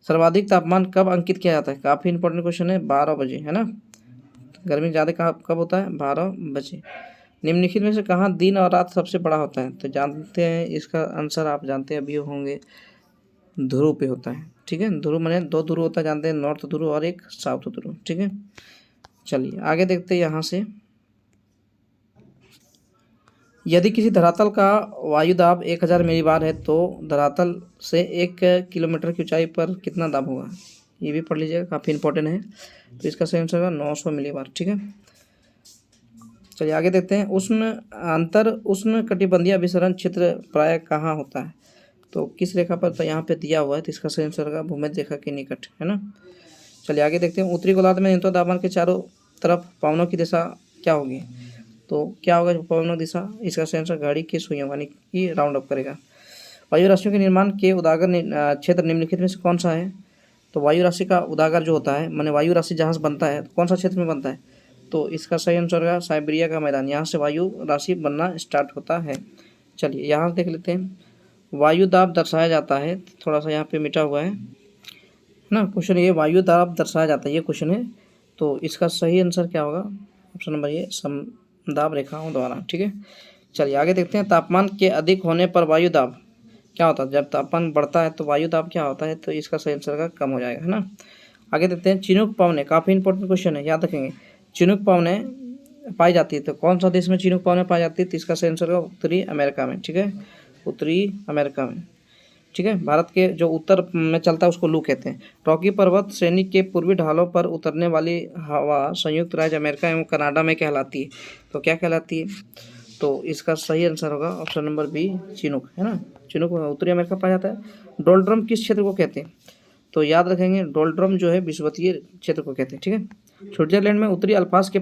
सर्वाधिक तापमान कब अंकित किया जाता है? काफ़ी इंपॉर्टेंट क्वेश्चन है, 12 बजे, है ना। गर्मी ज़्यादा कब होता है? 12 बजे। निम्नलिखित में से कहाँ दिन और रात सबसे बड़ा होता है? तो जानते हैं इसका आंसर, आप जानते हैं अभी होंगे, ध्रुव पे होता है, ठीक है। ध्रुव मैंने 2 ध्रुव होता है, जानते हैं, नॉर्थ ध्रुव और एक साउथ ध्रुव, ठीक है। चलिए आगे देखते हैं यहाँ से। यदि किसी धरातल का वायुदाब 1000 मिलीबार है तो धरातल से 1 किलोमीटर की ऊंचाई पर कितना दाब होगा? ये भी पढ़ लीजिएगा, काफ़ी इंपॉर्टेंट है। तो इसका सही आंसर होगा 900 मिलीबार, ठीक है। चलिए आगे देखते हैं। उष्ण कटिबंधीय अभिसरण क्षेत्र प्राय कहाँ होता है? तो किस रेखा पर? तो यहाँ पे दिया हुआ है, तो इसका सही आंसर होगा भूमध्य रेखा के निकट, है ना। चलिए आगे देखते हैं। उत्तरी गोलार्ध में न्यूनतम तापमान के चारों तरफ पवनों की दिशा क्या होगी? तो क्या होगा पवनों दिशा? इसका सही आंसर घड़ी की सुइयों यानी कि राउंड अप करेगा। वायु राशियों के निर्माण के उदागर क्षेत्र निम्नलिखित में से कौन सा है? तो वायु राशि का उदागर जो होता है, माने वायु राशि जहाँ से बनता है, तो कौन सा क्षेत्र में बनता है? तो इसका सही आंसर होगा साइबेरिया का मैदान, यहाँ से वायु राशि बनना स्टार्ट होता है। चलिए यहाँ देख लेते हैं। वायु दाब दर्शाया जाता है, थोड़ा सा यहाँ पे मिटा हुआ है ना क्वेश्चन, ये वायु दाब दर्शाया जाता है, ये क्वेश्चन है। तो इसका सही आंसर क्या होगा? ऑप्शन नंबर ये, समदाब रेखाओं द्वारा, ठीक है। चलिए आगे देखते हैं। तापमान के अधिक होने पर वायु दाब क्या होता है? जब तापमान बढ़ता है तो वायु दाब क्या होता है? तो इसका सही आंसर का कम हो जाएगा, है ना। आगे देखते हैं। चिनूक पवनें, काफ़ी इंपॉर्टेंट क्वेश्चन है, याद रखेंगे। चिनूक पवनें पाई जाती है, तो कौन सा देश में चिनूक पवनें पाई जाती है? तो इसका सही आंसर होगा उत्तरी अमेरिका में, ठीक है, उत्तरी अमेरिका में, ठीक है। भारत के जो उत्तर में चलता है उसको लू कहते हैं। रॉकी पर्वत श्रेणी के पूर्वी ढालों पर उतरने वाली हवा संयुक्त राज्य अमेरिका एवं कनाडा में कहलाती है, तो क्या कहलाती है? तो इसका सही आंसर होगा ऑप्शन नंबर बी, चिनूक, है ना। चिनूक उत्तरी अमेरिका पाया जाता है। डोल्ड्रम किस क्षेत्र को कहते हैं? तो याद रखेंगे, डोल्ड्रम जो है विषुवतीय क्षेत्र को कहते हैं, ठीक है। स्विट्जरलैंड में उत्तरी अल्पास के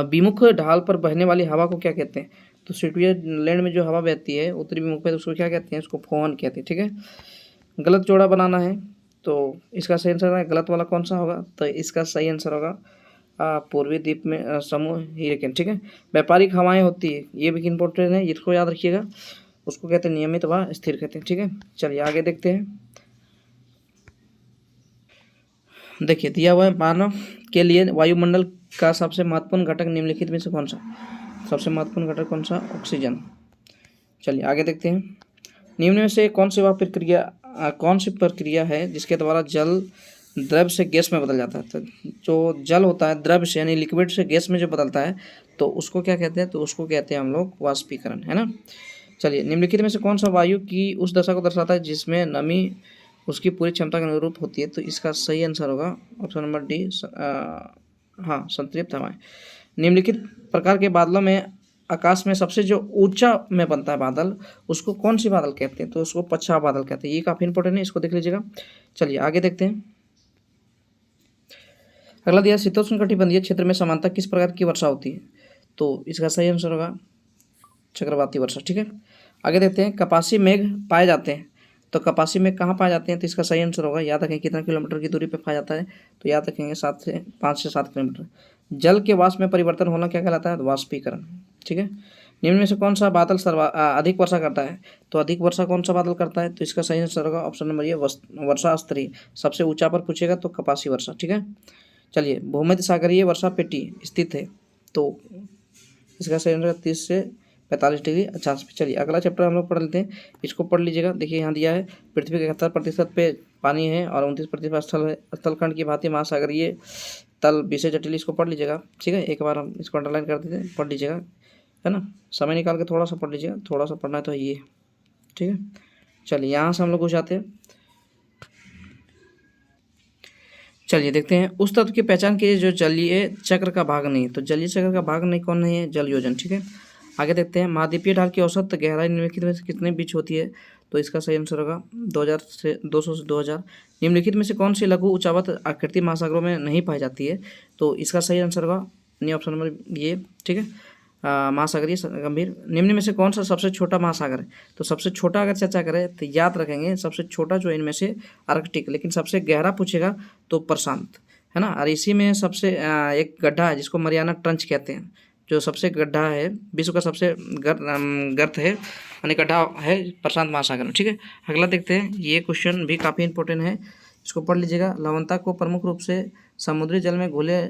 विमुख ढाल पर बहने वाली हवा को क्या कहते हैं? तो स्विट्जरलैंड में जो हवा बहती है उत्तरी विमुख पे, तो उसको क्या कहते हैं? उसको फोहन कहते हैं, ठीक है। गलत जोड़ा बनाना है, तो इसका सही आंसर है, गलत वाला कौन सा होगा? तो इसका सही आंसर होगा पूर्वी द्वीप में समूह हीरिकेन, ठीक है। व्यापारिक हवाएं होती है, ये भी इम्पोर्टेंट है, इसको याद रखिएगा, उसको कहते हैं नियमित व स्थिर कहते हैं, ठीक है। चलिए आगे देखते हैं। देखिए दिया हुआ है, मानव के लिए वायुमंडल का सबसे महत्वपूर्ण घटक निम्नलिखित में से कौन सा? सबसे महत्वपूर्ण घटक कौन सा? ऑक्सीजन। चलिए आगे देखते हैं। निम्न में से कौन सी प्रक्रिया है जिसके द्वारा जल द्रव से गैस में बदल जाता है? तो जो जल होता है द्रव से यानी लिक्विड से गैस में जो बदलता है, तो उसको क्या कहते हैं? तो उसको कहते हैं हम लोग वाष्पीकरण, है ना। चलिए निम्नलिखित में से कौन सा वायु की उस दशा को दर्शाता है जिसमें नमी उसकी पूरी क्षमता के अनुरूप होती है? तो इसका सही आंसर होगा ऑप्शन नंबर डी, हाँ, संतृप्त हवाएं। निम्नलिखित प्रकार के बादलों में आकाश में सबसे जो ऊंचा में बनता है बादल, उसको कौन सी बादल कहते हैं? तो उसको पच्छाव बादल कहते हैं, ये काफ़ी इंपॉर्टेंट है, इसको देख लीजिएगा। चलिए आगे देखते हैं। अगला दिया, शीतोष्ण कटिबंधीय क्षेत्र में सामान्यतः किस प्रकार की वर्षा होती है? तो इसका सही आंसर होगा चक्रवाती वर्षा, ठीक है। आगे देखते हैं। कपासी मेघ पाए जाते हैं, तो कपासी मेघ कहाँ पाए जाते हैं? तो इसका सही आंसर होगा, याद रखें, कितना किलोमीटर की दूरी पर पाया जाता है? तो याद रखेंगे 5 से 7 किलोमीटर। जल के वाष्प में परिवर्तन होना क्या कहलाता है? वाष्पीकरण, ठीक है। निम्न में से कौन सा बादल अधिक वर्षा करता है? तो अधिक वर्षा कौन सा बादल करता है? तो इसका सही आंसर होगा ऑप्शन नंबर ये, वर्षा स्तरीय, सबसे ऊंचा पर पूछेगा तो कपासी वर्षा, ठीक है। चलिए भूमध्य सागरीय वर्षा पेटी स्थित है, तो इसका सही आंसर 30 से 45 डिग्री अक्षांश पे। चलिए अगला चैप्टर हम लोग पढ़ लेते हैं, इसको पढ़ लीजिएगा। देखिए यहाँ दिया है, पृथ्वी के 71% पे पानी है और 29% स्थल है। स्थलखंड की भांति महासागरीय तल विषय जटिल, इसको पढ़ लीजिएगा, ठीक है। एक बार हम इसको अंडरलाइन कर देते हैं, पढ़ लीजिएगा, है ना। समय निकाल के थोड़ा सा पढ़ लीजिएगा, थोड़ा सा पढ़ना है तो ये, ठीक है। चलिए यहाँ से हम लोग कुछ आते हैं। चलिए देखते हैं। उस तत्व की पहचान कीजिए जो जलीय चक्र का भाग नहीं है। तो जलीय चक्र का भाग नहीं कौन नहीं है? जल योजन, ठीक है। आगे देखते हैं। महाद्वीपीय ढाल की औसत गहराई निम्नलिखित में से कितने बीच होती है? तो इसका सही आंसर होगा 200 से 2000। निम्नलिखित में से कौन सी लघु उच्चावत आकृति महासागरों में नहीं पाई जाती है? तो इसका सही आंसर होगा नहीं, ऑप्शन नंबर ये, ठीक है, महासागरीय गंभीर। निम्न में से कौन सा सबसे छोटा महासागर है? तो सबसे छोटा अगर चर्चा करें तो याद रखेंगे सबसे छोटा जो इनमें से आर्कटिक, लेकिन सबसे गहरा पूछेगा तो प्रशांत, है ना। और इसी में सबसे एक गड्ढा है जिसको मरियाना ट्रंच कहते हैं, जो सबसे गड्ढा है, विश्व का सबसे गर्त है यानी गड्ढा है प्रशांत महासागर में, ठीक है। अगला देखते हैं, ये क्वेश्चन भी काफ़ी इंपॉर्टेंट है, इसको पढ़ लीजिएगा। लवणता को प्रमुख रूप से समुद्री जल में घुले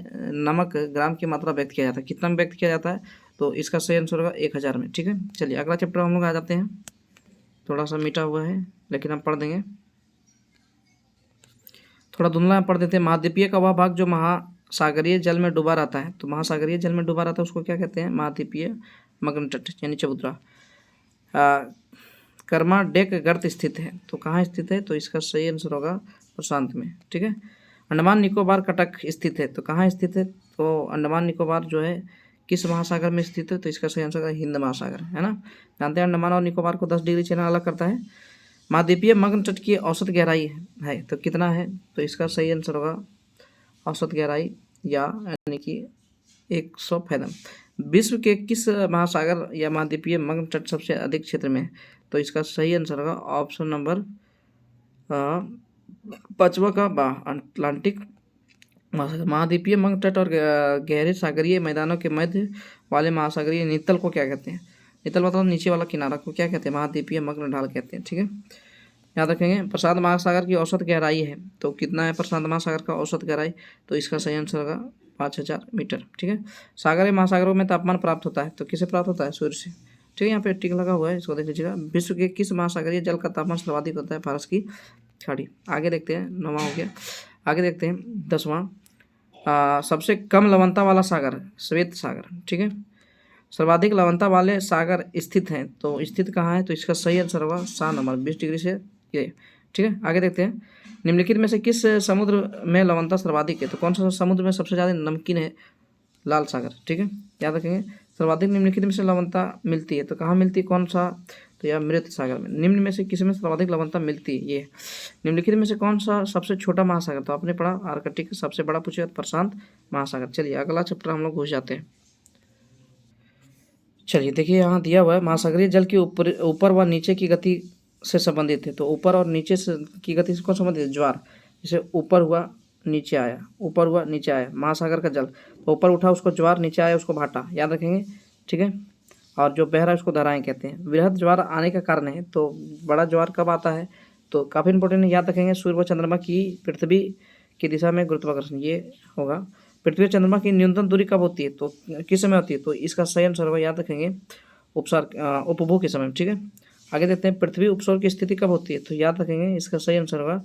नमक ग्राम की मात्रा व्यक्त किया जाता है। कितना में व्यक्त किया जाता है, तो इसका सही आंसर होगा 1000 में, ठीक है। चलिए अगला चैप्टर हम लोग आ जाते हैं, थोड़ा सा मीठा हुआ है लेकिन हम पढ़ देंगे, थोड़ा धुंधला पढ़ देते हैं। महाद्वीपीय का वह भाग जो महासागरीय जल में डूबा रहता है, तो महासागरीय जल में डूबा रहता है उसको क्या कहते हैं, महाद्वीपीय मग्न तट यानी चबूतरा। कर्माडेक गर्त स्थित है, तो कहाँ स्थित है, तो इसका सही आंसर होगा प्रशांत में, ठीक है। अंडमान निकोबार कटक स्थित है, तो कहाँ स्थित है, तो अंडमान निकोबार जो है किस महासागर में स्थित है, तो इसका सही आंसर है हिंद महासागर, है ना। जानते हैं अंडमान और निकोबार को 10 डिग्री चैनल अलग करता है। महाद्वीपीय मग्न तट की औसत गहराई है तो कितना है, तो इसका सही आंसर होगा औसत गहराई यानी कि 100 फैदम। विश्व के किस महासागर या महाद्वीपीय मग्न तट सबसे अधिक क्षेत्र में है, तो इसका सही आंसर होगा ऑप्शन नंबर 5वां का अटलांटिक महासागर। महाद्वीपीय मग्न तट और गहरे सागरीय मैदानों के मध्य वाले महासागरीय नितल को क्या कहते हैं, नितल मतलब नीचे वाला किनारा को क्या कहते हैं, महाद्वीपीय मग्न ढाल कहते हैं, ठीक है। याद रखेंगे। प्रशांत महासागर की औसत गहराई है, तो कितना है प्रशांत महासागर का औसत गहराई, तो इसका सही आंसर होगा 5000 मीटर, ठीक है। सागरीय महासागरों में तापमान प्राप्त होता है, तो किसे प्राप्त होता है, सूर्य से, ठीक है। यहाँ पे टिक लगा हुआ है, इसको देख लीजिएगा। विश्व के किस महासागरीय जल का तापमान सर्वाधिक होता है, फारस की खाड़ी। आगे देखते हैं, 9वां हो गया। आगे देखते हैं 10वां, सबसे कम लवणता वाला सागर श्वेत सागर, ठीक है। सर्वाधिक लवणता वाले सागर स्थित हैं, तो स्थित कहाँ है, तो इसका सही आंसर होगा 7 नंबर 20 डिग्री से ये, ठीक है। आगे देखते हैं, निम्नलिखित में से किस समुद्र में लवणता सर्वाधिक है, तो कौन सा समुद्र में सबसे ज़्यादा नमकीन है, लाल सागर, ठीक है। याद रखेंगे। सर्वाधिक निम्नलिखित में से लवणता मिलती है, तो कहाँ मिलती है, कौन सा, तो यह मृत सागर में। निम्न में से किस में सर्वाधिक लवणता मिलती है, ये निम्नलिखित में से कौन सा सबसे छोटा महासागर, तो आपने पढ़ा आर्कटिक, सबसे बड़ा पूछे प्रशांत महासागर। चलिए अगला चैप्टर हम लोग घुस जाते हैं। चलिए देखिए, यहाँ दिया हुआ है महासागरीय जल के ऊपर व नीचे की गति से संबंधित है, तो ऊपर और नीचे से की गति से कौन संबंधित है, ज्वार। जैसे ऊपर हुआ नीचे आया, ऊपर हुआ नीचे आया, महासागर का जल, तो ऊपर उठा उसको ज्वार, नीचे आया उसको भाटा, याद रखेंगे, ठीक है। और जो बह रहा है उसको धाराएं कहते हैं। वृहद ज्वार आने का कारण है, तो बड़ा ज्वार कब आता है, तो काफ़ी इंपॉर्टेंट है, याद रखेंगे। सूर्य व चंद्रमा की पृथ्वी की दिशा में गुरुत्वाकर्षण, ये होगा। पृथ्वी और चंद्रमा की न्यूनतम दूरी कब होती है, तो किस समय होती है, तो इसका सही आंसर होगा, याद रखेंगे, उपभोग के समय, ठीक है। आगे देखते हैं, पृथ्वी उपसौर की स्थिति कब होती है, तो याद रखेंगे इसका सही आंसर होगा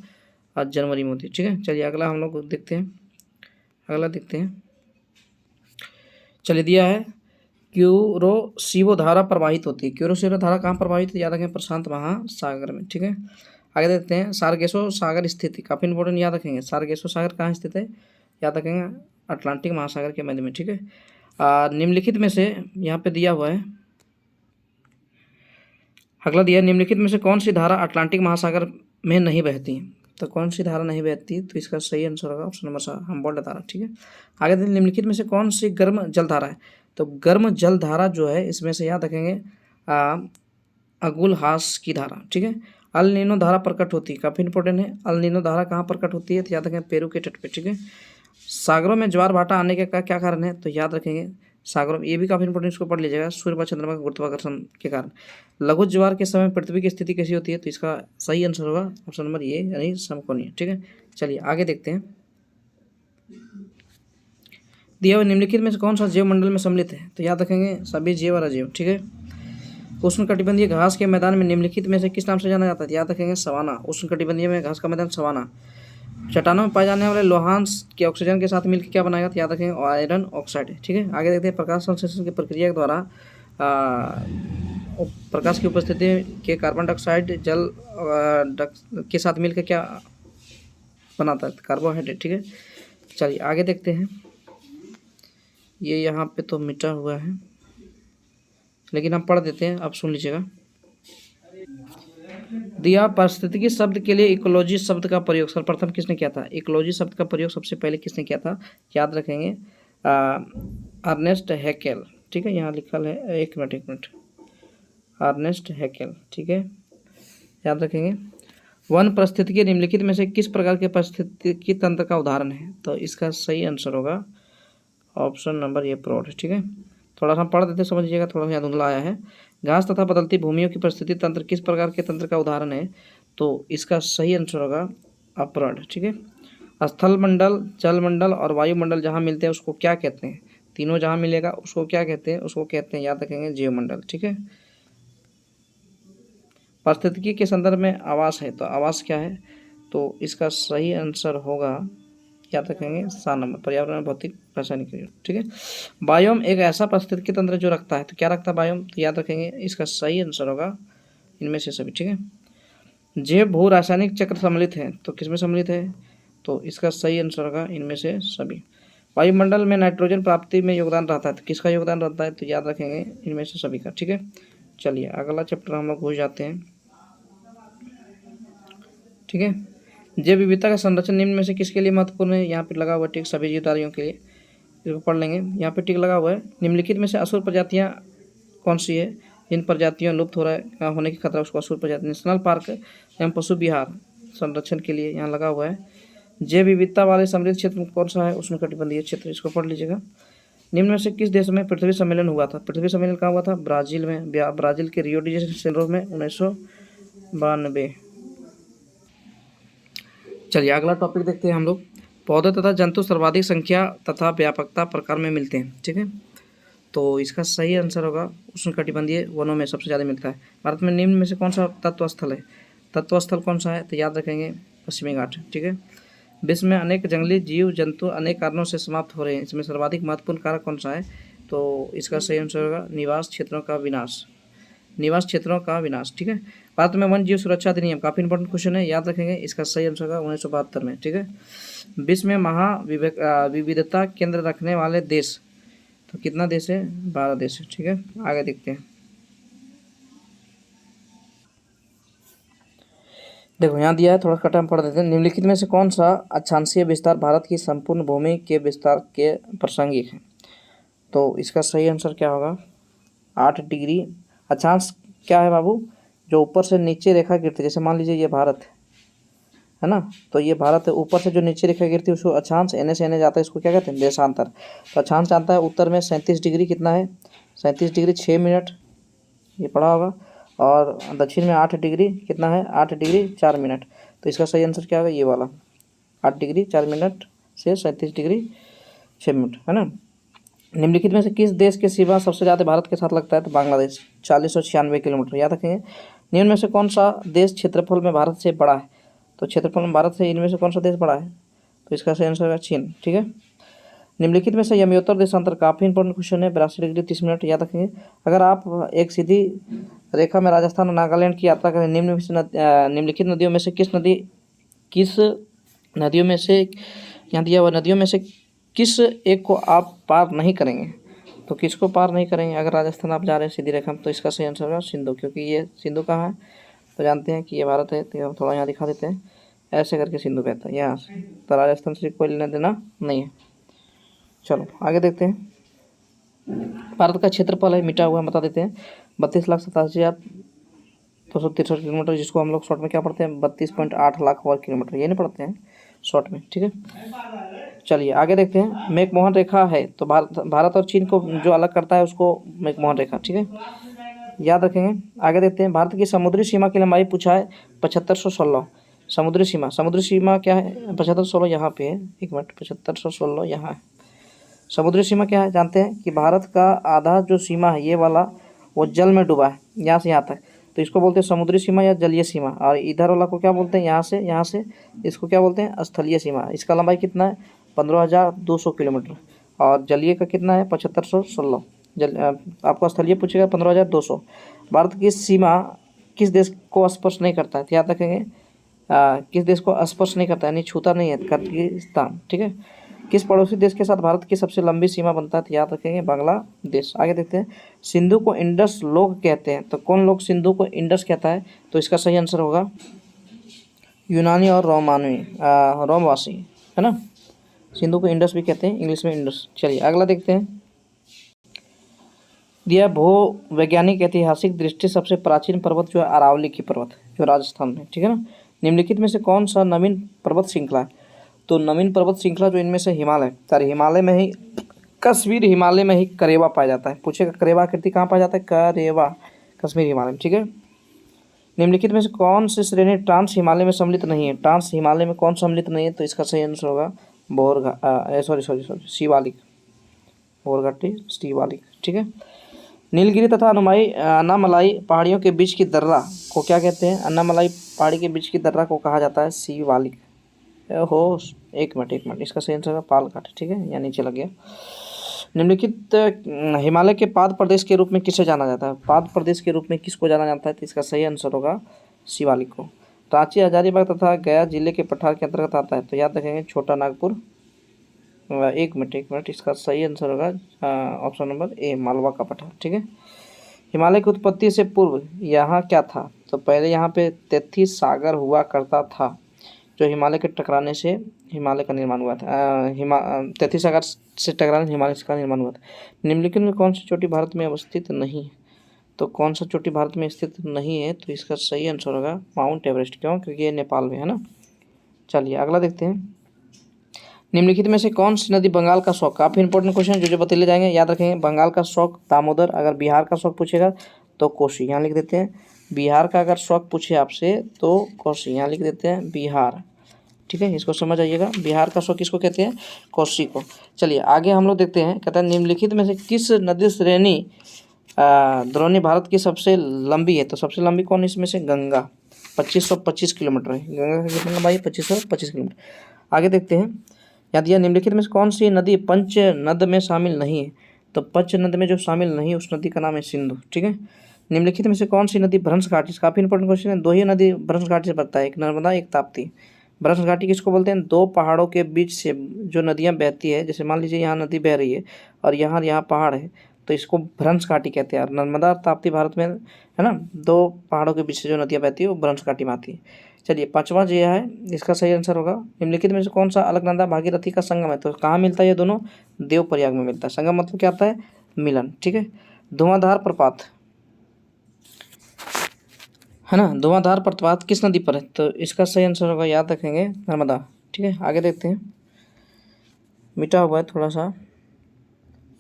आज जनवरी में होती है, ठीक है। चलिए अगला हम लोग देखते हैं, अगला देखते हैं। चलिए दिया है, क्यूरोसिवो धारा प्रवाहित होती है, क्यूरोसिवो धारा कहाँ प्रवाहित है, याद रखेंगे प्रशांत महासागर में, ठीक है। आगे देखते हैं, सारगेसो सागर स्थिति, काफ़ी इंपॉर्टेंट, याद रखेंगे। सारगेसो सागर कहाँ स्थित है, याद रखेंगे अटलांटिक महासागर के मध्य में, ठीक है। निम्नलिखित में से यहाँ पे दिया हुआ है, अगला दिया, निम्नलिखित में से कौन सी धारा अटलांटिक महासागर में नहीं बहती, तो कौन सी धारा नहीं बहती, तो इसका सही आंसर होगा ऑप्शन नंबर 7 हम्बोल्ट धारा, ठीक है। आगे देखिए, निम्नलिखित में से कौन सी गर्म जलधारा है, तो गर्म जलधारा जो है इसमें से याद रखेंगे अगुलहास की धारा, ठीक है। अल नीनो धारा प्रकट होती है, काफ़ी इंपॉर्टेंट है। अल नीनो धारा कहाँ प्रकट होती है, तो याद रखेंगे पेरू के तट पे, ठीक है। सागरों में ज्वार भाटा आने का क्या कारण है, तो याद रखेंगे सागरों में, ये भी काफ़ी इंपॉर्टेंट, इसको पढ़ लीजिएगा। सूर्य व चंद्रमा के गुरुत्वाकर्षण के कारण। लघु ज्वार के समय पृथ्वी की स्थिति कैसी होती है, तो इसका सही आंसर होगा ऑप्शन नंबर ये यानी समकोणीय, ठीक है। चलिए आगे देखते हैं, दिया हुआ निम्नलिखित में से कौन सा जैव मंडल में सम्मिलित है, तो याद रखेंगे सभी जैव और अजैव, ठीक है। उष्णकटिबंधीय घास के मैदान में निम्नलिखित में से किस नाम से जाना जाता है, याद रखेंगे सवाना। उष्णकटिबंधीय में घास का मैदान सवाना। चट्टानों में पाए जाने वाले लोहांश के ऑक्सीजन के साथ मिलकर क्या बनाएगा, तो याद रखेंगे आयरन ऑक्साइड, ठीक है। आगे देखते हैं, प्रकाश संश्लेषण की प्रक्रिया के द्वारा प्रकाश की उपस्थिति के कार्बन डाइऑक्साइड जल के साथ मिलकर क्या बनाता है, कार्बोहाइड्रेट, ठीक है। चलिए आगे देखते हैं, ये यहाँ पे तो मिटा हुआ है लेकिन हम पढ़ देते हैं, आप सुन लीजिएगा। दिया पारिस्थितिकी शब्द के लिए इकोलॉजी शब्द का प्रयोग सर्वप्रथम किसने किया था, इकोलॉजी शब्द का प्रयोग सबसे पहले किसने किया था, याद रखेंगे अर्नेस्ट हैकेल, ठीक है। यहाँ लिखा है, एक मिनट अर्नेस्ट हैकेल, ठीक है, याद रखेंगे। वन पारिस्थितिकी निम्नलिखित में से किस प्रकार के पारिस्थितिकी तंत्र का उदाहरण है? तो इसका सही आंसर होगा ऑप्शन नंबर ये प्रोड। ठीक है, थोड़ा सा हम पढ़ देते समझिएगा, थोड़ा सा धुंधला आया है। घास तथा बदलती भूमियों की परिस्थिति तंत्र किस प्रकार के तंत्र का उदाहरण है? तो इसका सही आंसर होगा अपराड। ठीक है, स्थल मंडल, जल मंडल और वायुमंडल जहाँ मिलते हैं उसको क्या कहते हैं? तीनों जहाँ मिलेगा उसको क्या कहते हैं? उसको कहते हैं, याद रखेंगे, जीवमंडल। ठीक है, पारिस्थितिकी के संदर्भ में आवास है, तो आवास क्या है? तो इसका सही आंसर होगा, याद रखेंगे, 7 नंबर, पर्यावरण, भौतिक, रासायनिक क्रिया। ठीक है, बायोम एक ऐसा पारिस्थितिकी तंत्र जो रखता है, तो क्या रखता है बायोम? तो याद रखेंगे, इसका सही आंसर होगा इनमें से सभी। ठीक है, जैव भू रासायनिक चक्र सम्मिलित है, तो किसमें सम्मिलित है? तो इसका सही आंसर होगा इनमें से सभी। वायुमंडल में नाइट्रोजन प्राप्ति में योगदान रहता है, तो किसका योगदान रहता है? तो याद रखेंगे इनमें से सभी का। ठीक है, चलिए अगला चैप्टर हम लोग घुस जाते हैं। ठीक है, जैव विविधता का संरक्षण निम्न में से किसके लिए महत्वपूर्ण है? यहाँ पे लगा हुआ टिक सभी जीवधारियों के लिए, इसको पढ़ लेंगे। यहाँ पे टिक लगा हुआ है, निम्नलिखित में से असुर प्रजातियाँ कौन सी है? इन प्रजातियों लुप्त हो रहा है होने की खतरा, उसको असुर प्रजाति। नेशनल पार्क एवं पशु विहार संरक्षण के लिए यहाँ लगा हुआ है। जैव विविधता वाले समृद्ध क्षेत्र कौन सा है? उसमें कटिबंधीय क्षेत्र, इसको पढ़ लीजिएगा। निम्न में से किस देश में पृथ्वी सम्मेलन हुआ था? पृथ्वी सम्मेलन कहाँ हुआ था? ब्राज़ील में, ब्राज़ील के रियो डी जेनेरो में 1992। चलिए अगला टॉपिक देखते हैं हम लोग। पौधे तथा जंतु सर्वाधिक संख्या तथा व्यापकता प्रकार में मिलते हैं। ठीक है, तो इसका सही आंसर होगा उष्णकटिबंधीय वनों में सबसे ज़्यादा मिलता है। भारत में निम्न में से कौन सा तत्व स्थल है? तत्व स्थल कौन सा है? तो याद रखेंगे पश्चिमी घाट। ठीक है, विश्व में अनेक जंगली जीव जंतु अनेक कारणों से समाप्त हो रहे हैं, इसमें सर्वाधिक महत्वपूर्ण कारक कौन सा है? तो इसका सही आंसर होगा निवास क्षेत्रों का विनाश, निवास क्षेत्रों का विनाश। ठीक है, भारत में वन जीव सुरक्षा अधिनियम काफ़ी इंपॉर्टेंट क्वेश्चन है, याद रखेंगे, इसका सही आंसर होगा 1972 में। ठीक है, विश्व में विविधता केंद्र रखने वाले देश, तो कितना देश है? 12 देश है। ठीक है, आगे देखते हैं। देखो यहाँ दिया है, थोड़ा कटा हम पढ़ देते हैं। निम्नलिखित में से कौन सा अक्षांशीय विस्तार भारत की संपूर्ण भूमि के विस्तार के प्रासंगिक है? तो इसका सही आंसर क्या होगा? 8 डिग्री। अक्षांश क्या है बाबू? जो ऊपर से नीचे रेखा गिरती है, जैसे मान लीजिए ये भारत है ना, तो ये भारत है, ऊपर से जो नीचे रेखा गिरती है उसको अक्षांश, एने से एने जाता है, इसको क्या कहते हैं? देशांतर। तो अक्षांश आता है उत्तर में 37 डिग्री, कितना है? 37 डिग्री 6 मिनट, ये पढ़ा होगा। और दक्षिण में 8 डिग्री, कितना है? 8 डिग्री 4 मिनट। तो इसका सही आंसर क्या होगा? ये वाला 8 डिग्री 4 मिनट से 37 डिग्री 6 मिनट, है ना। निम्नलिखित में से किस देश के सीमा सबसे ज़्यादा भारत के साथ लगता है? तो बांग्लादेश, 4096 किलोमीटर, याद रखेंगे। निम्न में से कौन सा देश क्षेत्रफल में भारत से बड़ा है? तो क्षेत्रफल में भारत से इनमें से कौन सा देश बड़ा है? तो इसका सही आंसर है चीन। ठीक है, निम्नलिखित में से यमयोत्तर देशांतर काफ़ी इंपॉर्टेंट क्वेश्चन है, 82 डिग्री 30 मिनट, याद रखेंगे। अगर आप एक सीधी रेखा में राजस्थान और नागालैंड की यात्रा करें, निम्नलिखित नदियों में से किस नदियों में से, यहाँ दिया हुआ नदियों में से किस एक को आप पार नहीं करेंगे? तो किसको पार नहीं करेंगे अगर राजस्थान आप जा रहे हैं सीधी रेखा में? तो इसका सही आंसर होगा सिंधु, क्योंकि ये सिंधु कहाँ है? तो जानते हैं कि ये भारत है, तो हम थोड़ा यहाँ दिखा देते हैं, ऐसे करके सिंधु बहता है यहाँ से, तो राजस्थान से कोई लेना देना नहीं है। चलो आगे देखते हैं। भारत का क्षेत्रफल है, मिटा हुआ बता देते हैं, 32,87,263 किलोमीटर, जिसको हम लोग शॉर्ट में क्या पढ़ते हैं? 32.8 लाख वर्ग किलोमीटर, ये नहीं पढ़ते हैं शॉर्ट में। ठीक है, चलिए आगे देखते हैं। मैकमोहन रेखा है, तो भारत और चीन को जो अलग करता है उसको मैकमोहन रेखा। ठीक है, याद रखेंगे। आगे देखते हैं। भारत की समुद्री सीमा की लंबाई पूछा है 7516। समुद्री सीमा क्या है? 7516 यहाँ पे है, एक मिनट, 7516 यहाँ है। समुद्री सीमा क्या है? जानते हैं कि भारत का आधा जो सीमा है ये वाला, वो जल में डूबा है, यहाँ से यहाँ तक, तो इसको बोलते हैं समुद्री सीमा या जलीय सीमा। और इधर वाला को क्या बोलते हैं? यहाँ से इसको क्या बोलते हैं? स्थलीय सीमा। इसका लंबाई कितना है? 15,200 किलोमीटर। और जलीय का कितना है? 7516। आपको स्थलीय पूछेगा 15,200। भारत की सीमा किस देश को स्पर्श नहीं करता है? याद रखेंगे, किस देश को स्पर्श नहीं करता है, यानी छूता नहीं है? किर्गिस्तान। ठीक है, किस पड़ोसी देश के साथ भारत की सबसे लंबी सीमा बनता है? तो याद रखेंगे बांग्लादेश। आगे देखते हैं। सिंधु को इंडस लोग कहते हैं, तो कौन लोग सिंधु को इंडस कहता है? तो इसका सही आंसर होगा यूनानी और रोमवासी, है ना। सिंधु को इंडस भी कहते हैं, इंग्लिश में इंडस। चलिए अगला देखते हैं। दिया भू वैज्ञानिक ऐतिहासिक दृष्टि सबसे प्राचीन पर्वत जो है अरावली की पर्वत, जो राजस्थान में। ठीक है ना, निम्नलिखित में से कौन सा नवीन पर्वत श्रृंखला है? तो नवीन पर्वत श्रृंखला जो इनमें से हिमालय, सॉरी हिमालय में ही, कश्मीर हिमालय में ही करेवा पाया जाता है। पूछेगा करेवा आकृति कहाँ पाया जाता है? करेवा कश्मीर हिमालय में, ठीक है। निम्नलिखित में से कौन सी श्रेणी ट्रांस हिमालय में सम्मिलित नहीं है? ट्रांस हिमालय में कौन सम्मिलित नहीं है? तो इसका सही आंसर होगा शिवालिक, बोरघाटी शिवालिक, ठीक है। नीलगिरी तथा अन्नामलाई पहाड़ियों के बीच की दर्रा को क्या कहते हैं? अन्नामलाई पहाड़ी के बीच की दर्रा को कहा जाता है शिवालिक। हो, एक मिनट, इसका सही आंसर है पालघाट, ठीक है, यहाँ नीचे लग गया। निम्नलिखित हिमालय के पाद प्रदेश के रूप में किसे जाना जाता है? पाद प्रदेश के रूप में किसको जाना जाता है? तो इसका सही आंसर होगा शिवालिक को। रांची, हजारीबाग तथा गया जिले के पठार के अंतर्गत आता है, तो याद रखेंगे छोटा नागपुर। एक मिनट, इसका सही आंसर होगा ऑप्शन नंबर ए, मालवा का पठार, ठीक है। हिमालय की उत्पत्ति से पूर्व यहाँ क्या था? तो पहले यहाँ पे तैतीस सागर हुआ करता था, जो हिमालय के टकराने से हिमालय का निर्माण हुआ था। तैतीस सागर से टकराने हिमालय का निर्माण हुआ था। निम्नलिखित में कौन सी चोटी भारत में अवस्थित नहीं है? तो कौन सा चोटी भारत में स्थित नहीं है? तो इसका सही आंसर होगा माउंट एवरेस्ट। क्यों? क्योंकि ये नेपाल में है ना। चलिए अगला देखते हैं। निम्नलिखित में से कौन सी नदी बंगाल का शौक? काफ़ी इंपॉर्टेंट क्वेश्चन जो बतले जाएंगे, याद रखेंगे। बंगाल का शौक दामोदर, अगर बिहार का शौक पूछेगा तो कोसी, यहाँ लिख देते हैं। बिहार का अगर शौक पूछे आपसे तो कोसी, यहाँ लिख देते हैं बिहार, ठीक है। इसको समझ आइएगा, बिहार का शौक किसको कहते हैं? कोसी को। चलिए आगे हम लोग देखते हैं। कहते हैं निम्नलिखित में से किस नदी श्रेणी द्रोणी भारत की सबसे लंबी है? तो सबसे लंबी कौन इसमें से? गंगा, 2525 किलोमीटर है। गंगा की कितनी लंबाई? 2525 किलोमीटर। आगे देखते हैं। याद दिया निम्नलिखित में से कौन सी नदी पंच नद में शामिल नहीं है? तो पंच नद में जो शामिल नहीं है उस नदी का नाम है सिंधु, ठीक है। निम्नलिखित में से कौन सी नदी भ्रंश घाटी? काफ़ी इंपॉर्टेंट क्वेश्चन है। दो ही नदी भ्रंश घाटी से बनता है, एक नर्मदा एक ताप्ती। भ्रंश घाटी किसको बोलते हैं? दो पहाड़ों के बीच से जो नदियाँ बहती है, जैसे मान लीजिए यहाँ नदी बह रही है और यहाँ पहाड़ है, तो इसको भ्रंश घाटी कहते हैं। और नर्मदा और ताप्ती भारत में है ना, दो पहाड़ों के बीच से जो नदियाँ बहती है वो भ्रंश घाटी में आती है। चलिए पांचवा जो है इसका सही आंसर होगा निम्नलिखित में से कौन सा अलकनंदा भागीरथी का संगम है? तो कहाँ मिलता है ये दोनों? देवप्रयाग में मिलता है। संगम मतलब क्या आता है? मिलन, ठीक है। धुआंधार प्रपात है ना, धुआंधार प्रपात किस नदी पर है? तो इसका सही आंसर होगा, याद रखेंगे, नर्मदा, ठीक है। आगे देखते हैं। मिटा हुआ है थोड़ा सा,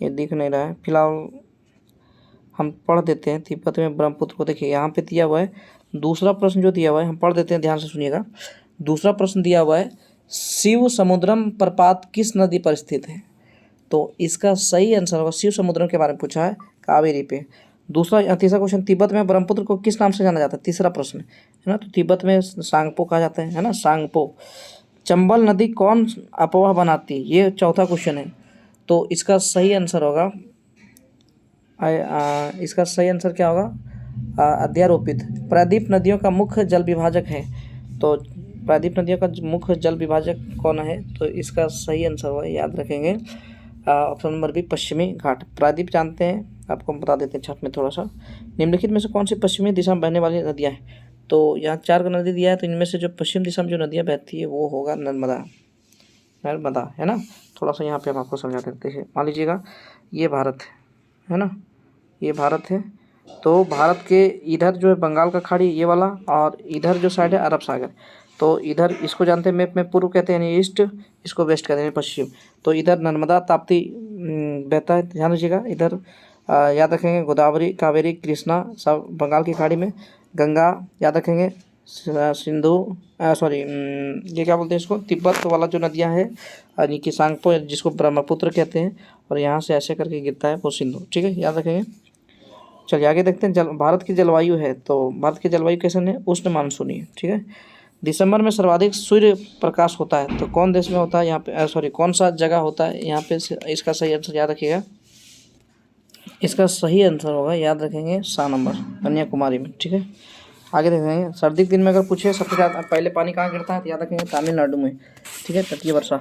ये दिख नहीं रहा है फिलहाल, हम पढ़ देते हैं। तिब्बत में ब्रह्मपुत्र को देखिए यहाँ पे दिया हुआ है। दूसरा प्रश्न जो दिया हुआ है हम पढ़ देते हैं, ध्यान से सुनिएगा। दूसरा प्रश्न दिया हुआ है शिव समुद्रम प्रपात किस नदी पर स्थित है? तो इसका सही आंसर होगा, शिव समुद्रम के बारे में पूछा है, कावेरी पे। तीसरा क्वेश्चन, तिब्बत में ब्रह्मपुत्र को किस नाम से जाना जाता है? तीसरा प्रश्न है ना, तो तिब्बत में सांगपो कहा जाता है ना, सांगपो। चंबल नदी कौन अफवाह बनाती है? ये चौथा क्वेश्चन है। तो इसका सही आंसर होगा इसका सही आंसर क्या होगा? अध्यारोपित। प्रायद्वीप नदियों का मुख्य जल विभाजक है, तो प्रायद्वीप नदियों का मुख्य जल विभाजक कौन है? तो इसका सही आंसर होगा, याद रखेंगे, ऑप्शन नंबर बी, पश्चिमी घाट। प्रायद्वीप जानते हैं, आपको बता देते हैं छठ में थोड़ा सा। निम्नलिखित में से कौन सी पश्चिमी दिशा में बहने वाली नदियाँ हैं? तो यहाँ 4 नदी दिया है, तो इनमें से जो पश्चिम दिशा में जो नदियाँ बहती है वो होगा नर्मदा, है ना। थोड़ा सा यहाँ पे हम आपको समझा देते हैं। मान लीजिएगा ये भारत है ना, ये भारत है, तो भारत के इधर जो है बंगाल का खाड़ी ये वाला, और इधर जो साइड है अरब सागर। तो इधर इसको जानते हैं मैप में पूर्व कहते हैं यानी ईस्ट, इसको वेस्ट कहते हैं पश्चिम। तो इधर नर्मदा ताप्ती बहता है, ध्यान रखिएगा। इधर याद रखेंगे गोदावरी, कावेरी, कृष्णा सब बंगाल की खाड़ी में। गंगा याद रखेंगे, सिंधु, ये क्या बोलते हैं इसको, तिब्बत वाला जो नदियाँ हैं, यानी कि सांगपो जिसको ब्रह्मपुत्र कहते हैं, और यहाँ से ऐसे करके गिरता है वो सिंधु, ठीक है, याद रखेंगे। चलिए आगे देखते हैं। भारत की जलवायु है, तो भारत की जलवायु कैसन है? उष्ण मानसूनी है, ठीक है। दिसंबर में सर्वाधिक सूर्य प्रकाश होता है, तो कौन देश में होता है? यहाँ पे कौन सा जगह होता है यहाँ पे? इसका सही आंसर याद रखिएगा, इसका सही आंसर होगा, याद रखेंगे, 7 नंबर कन्याकुमारी में, ठीक है। आगे देखेंगे। सर्दी के दिन में अगर पूछे सबसे ज़्यादा पहले पानी कहाँ गिरता है, तो याद रखेंगे तमिलनाडु में, ठीक है, तटीय वर्षा।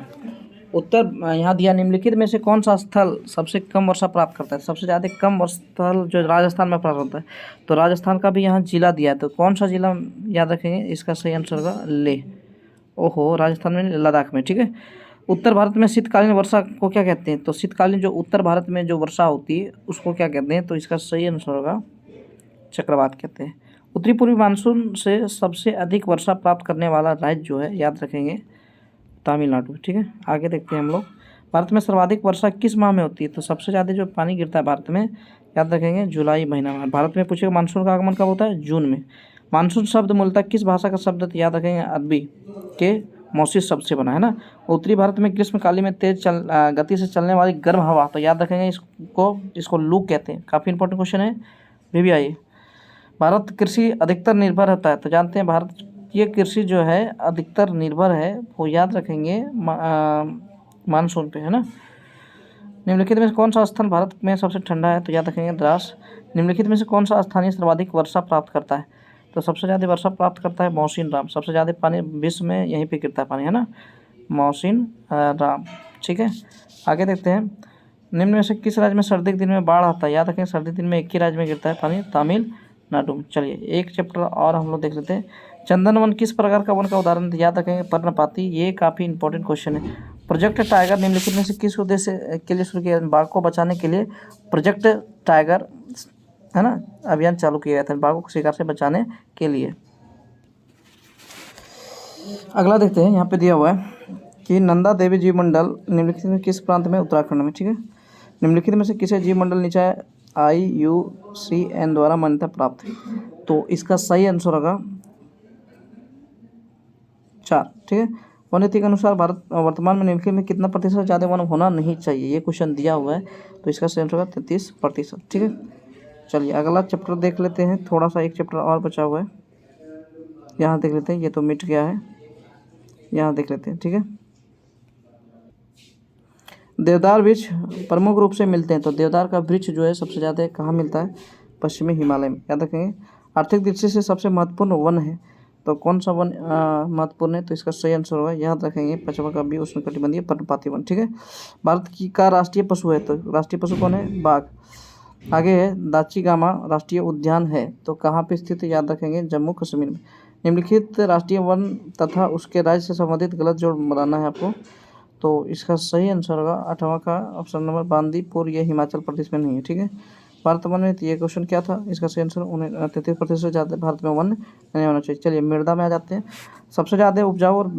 उत्तर यहाँ दिया निम्नलिखित में से कौन सा स्थल सबसे कम वर्षा प्राप्त करता है? सबसे ज़्यादा कम वर्षा स्थल जो राजस्थान में प्राप्त होता है, तो राजस्थान का भी यहाँ जिला दिया है, तो कौन सा जिला याद रखेंगे? इसका सही आंसर होगा लेह। ओहो, राजस्थान में, लद्दाख में, ठीक है। उत्तर भारत में शीतकालीन वर्षा को क्या कहते हैं? तो शीतकालीन जो उत्तर भारत में जो वर्षा होती है उसको क्या कहते हैं? तो इसका सही आंसर होगा चक्रवात कहते हैं। उत्तरी पूर्वी मानसून से सबसे अधिक वर्षा प्राप्त करने वाला राज्य जो है याद रखेंगे तमिलनाडु। ठीक है, आगे देखते हैं हम लोग। भारत में सर्वाधिक वर्षा किस माह में होती है? तो सबसे ज़्यादा जो पानी गिरता है भारत में याद रखेंगे जुलाई महीना में। भारत में पूछेगा मानसून का आगमन कब होता है? जून में। मानसून शब्द मूलतः किस भाषा का शब्द है? तो याद रखेंगे अरबी के मौसी शब्द से बना है ना। उत्तरी भारत में ग्रीष्मकालीन में तेज गति से चलने वाली गर्म हवा, तो याद रखेंगे इसको लू कहते हैं। काफ़ी इंपॉर्टेंट क्वेश्चन है, भी आइए। भारत कृषि अधिकतर निर्भर होता है, तो जानते हैं भारतीय कृषि जो है अधिकतर निर्भर है, वो याद रखेंगे मानसून पे, है ना। निम्नलिखित में से कौन सा स्थान भारत में सबसे ठंडा है? तो याद रखेंगे द्रास। निम्नलिखित में से कौन सा स्थानीय सर्वाधिक वर्षा प्राप्त करता है? तो सबसे ज़्यादा वर्षा प्राप्त करता है मौसिन राम। सबसे ज़्यादा पानी विश्व में यहीं पे गिरता है पानी, है ना, मौसिन राम। ठीक है, आगे देखते हैं। निम्न में से किस राज्य में सर्दी के दिन में बाढ़ आता है? याद रखें सर्दी के दिन में एक ही राज्य में गिरता है पानी, तमिलनाडु। चलिए एक चैप्टर और हम लोग देख लेते हैं। चंदन वन किस प्रकार का वन का उदाहरण? याद रखेंगे पर्णपाती। ये काफ़ी इंपॉर्टेंट क्वेश्चन है। प्रोजेक्ट टाइगर निम्नलिखित में से किस उद्देश्य के लिए शुरू किया? बाघ को बचाने के लिए प्रोजेक्ट टाइगर, है ना, अभियान चालू किया गया था बाघों को शिकार से बचाने के लिए। अगला देखते हैं, यहाँ पे दिया हुआ है कि नंदा देवी जीव मंडल निम्नलिखित में किस प्रांत में? उत्तराखंड में। ठीक है, निम्नलिखित में से किसे जीव मंडल निकाय IUCN द्वारा मान्यता प्राप्त है? तो इसका सही आंसर होगा 4। ठीक है, वन नीति के अनुसार भारत वर्तमान में निम्नलिखित में कितना प्रतिशत ज़्यादा वन होना नहीं चाहिए? ये क्वेश्चन दिया हुआ है, तो इसका सही आंसर होगा 33%। ठीक है, चलिए अगला चैप्टर देख लेते हैं। थोड़ा सा एक चैप्टर और बचा हुआ है, यहाँ देख लेते हैं। ये तो मिट गया है, यहाँ देख लेते हैं। ठीक है, देवदार वृक्ष प्रमुख रूप से मिलते हैं, तो देवदार का वृक्ष जो है सबसे ज़्यादा कहाँ मिलता है? पश्चिमी हिमालय में। याद रखेंगे। आर्थिक दृष्टि से सबसे महत्वपूर्ण वन है, तो कौन सा वन महत्वपूर्ण है? तो इसका सही आंसर होगा, याद रखेंगे, पश्चिमी उष्णकटिबंधीय पर्णपाती वन। ठीक है, भारत की का राष्ट्रीय पशु है, तो राष्ट्रीय पशु कौन है? बाघ। आगे है दाचीगामा राष्ट्रीय उद्यान है, तो कहाँ पे स्थित है? याद रखेंगे जम्मू कश्मीर में। निम्नलिखित राष्ट्रीय वन तथा उसके राज्य से संबंधित गलत जोड़ बनाना है आपको, तो इसका सही आंसर होगा 8वां का ऑप्शन नंबर बांदीपुर। ये हिमाचल प्रदेश में नहीं है। ठीक है, भारत वन में ये क्वेश्चन क्या था? इसका सही आंसर 33% से ज़्यादा भारत में वन नहीं होना चाहिए। चलिए मृदा में आ जाते हैं। सबसे ज़्यादा उपजाऊ और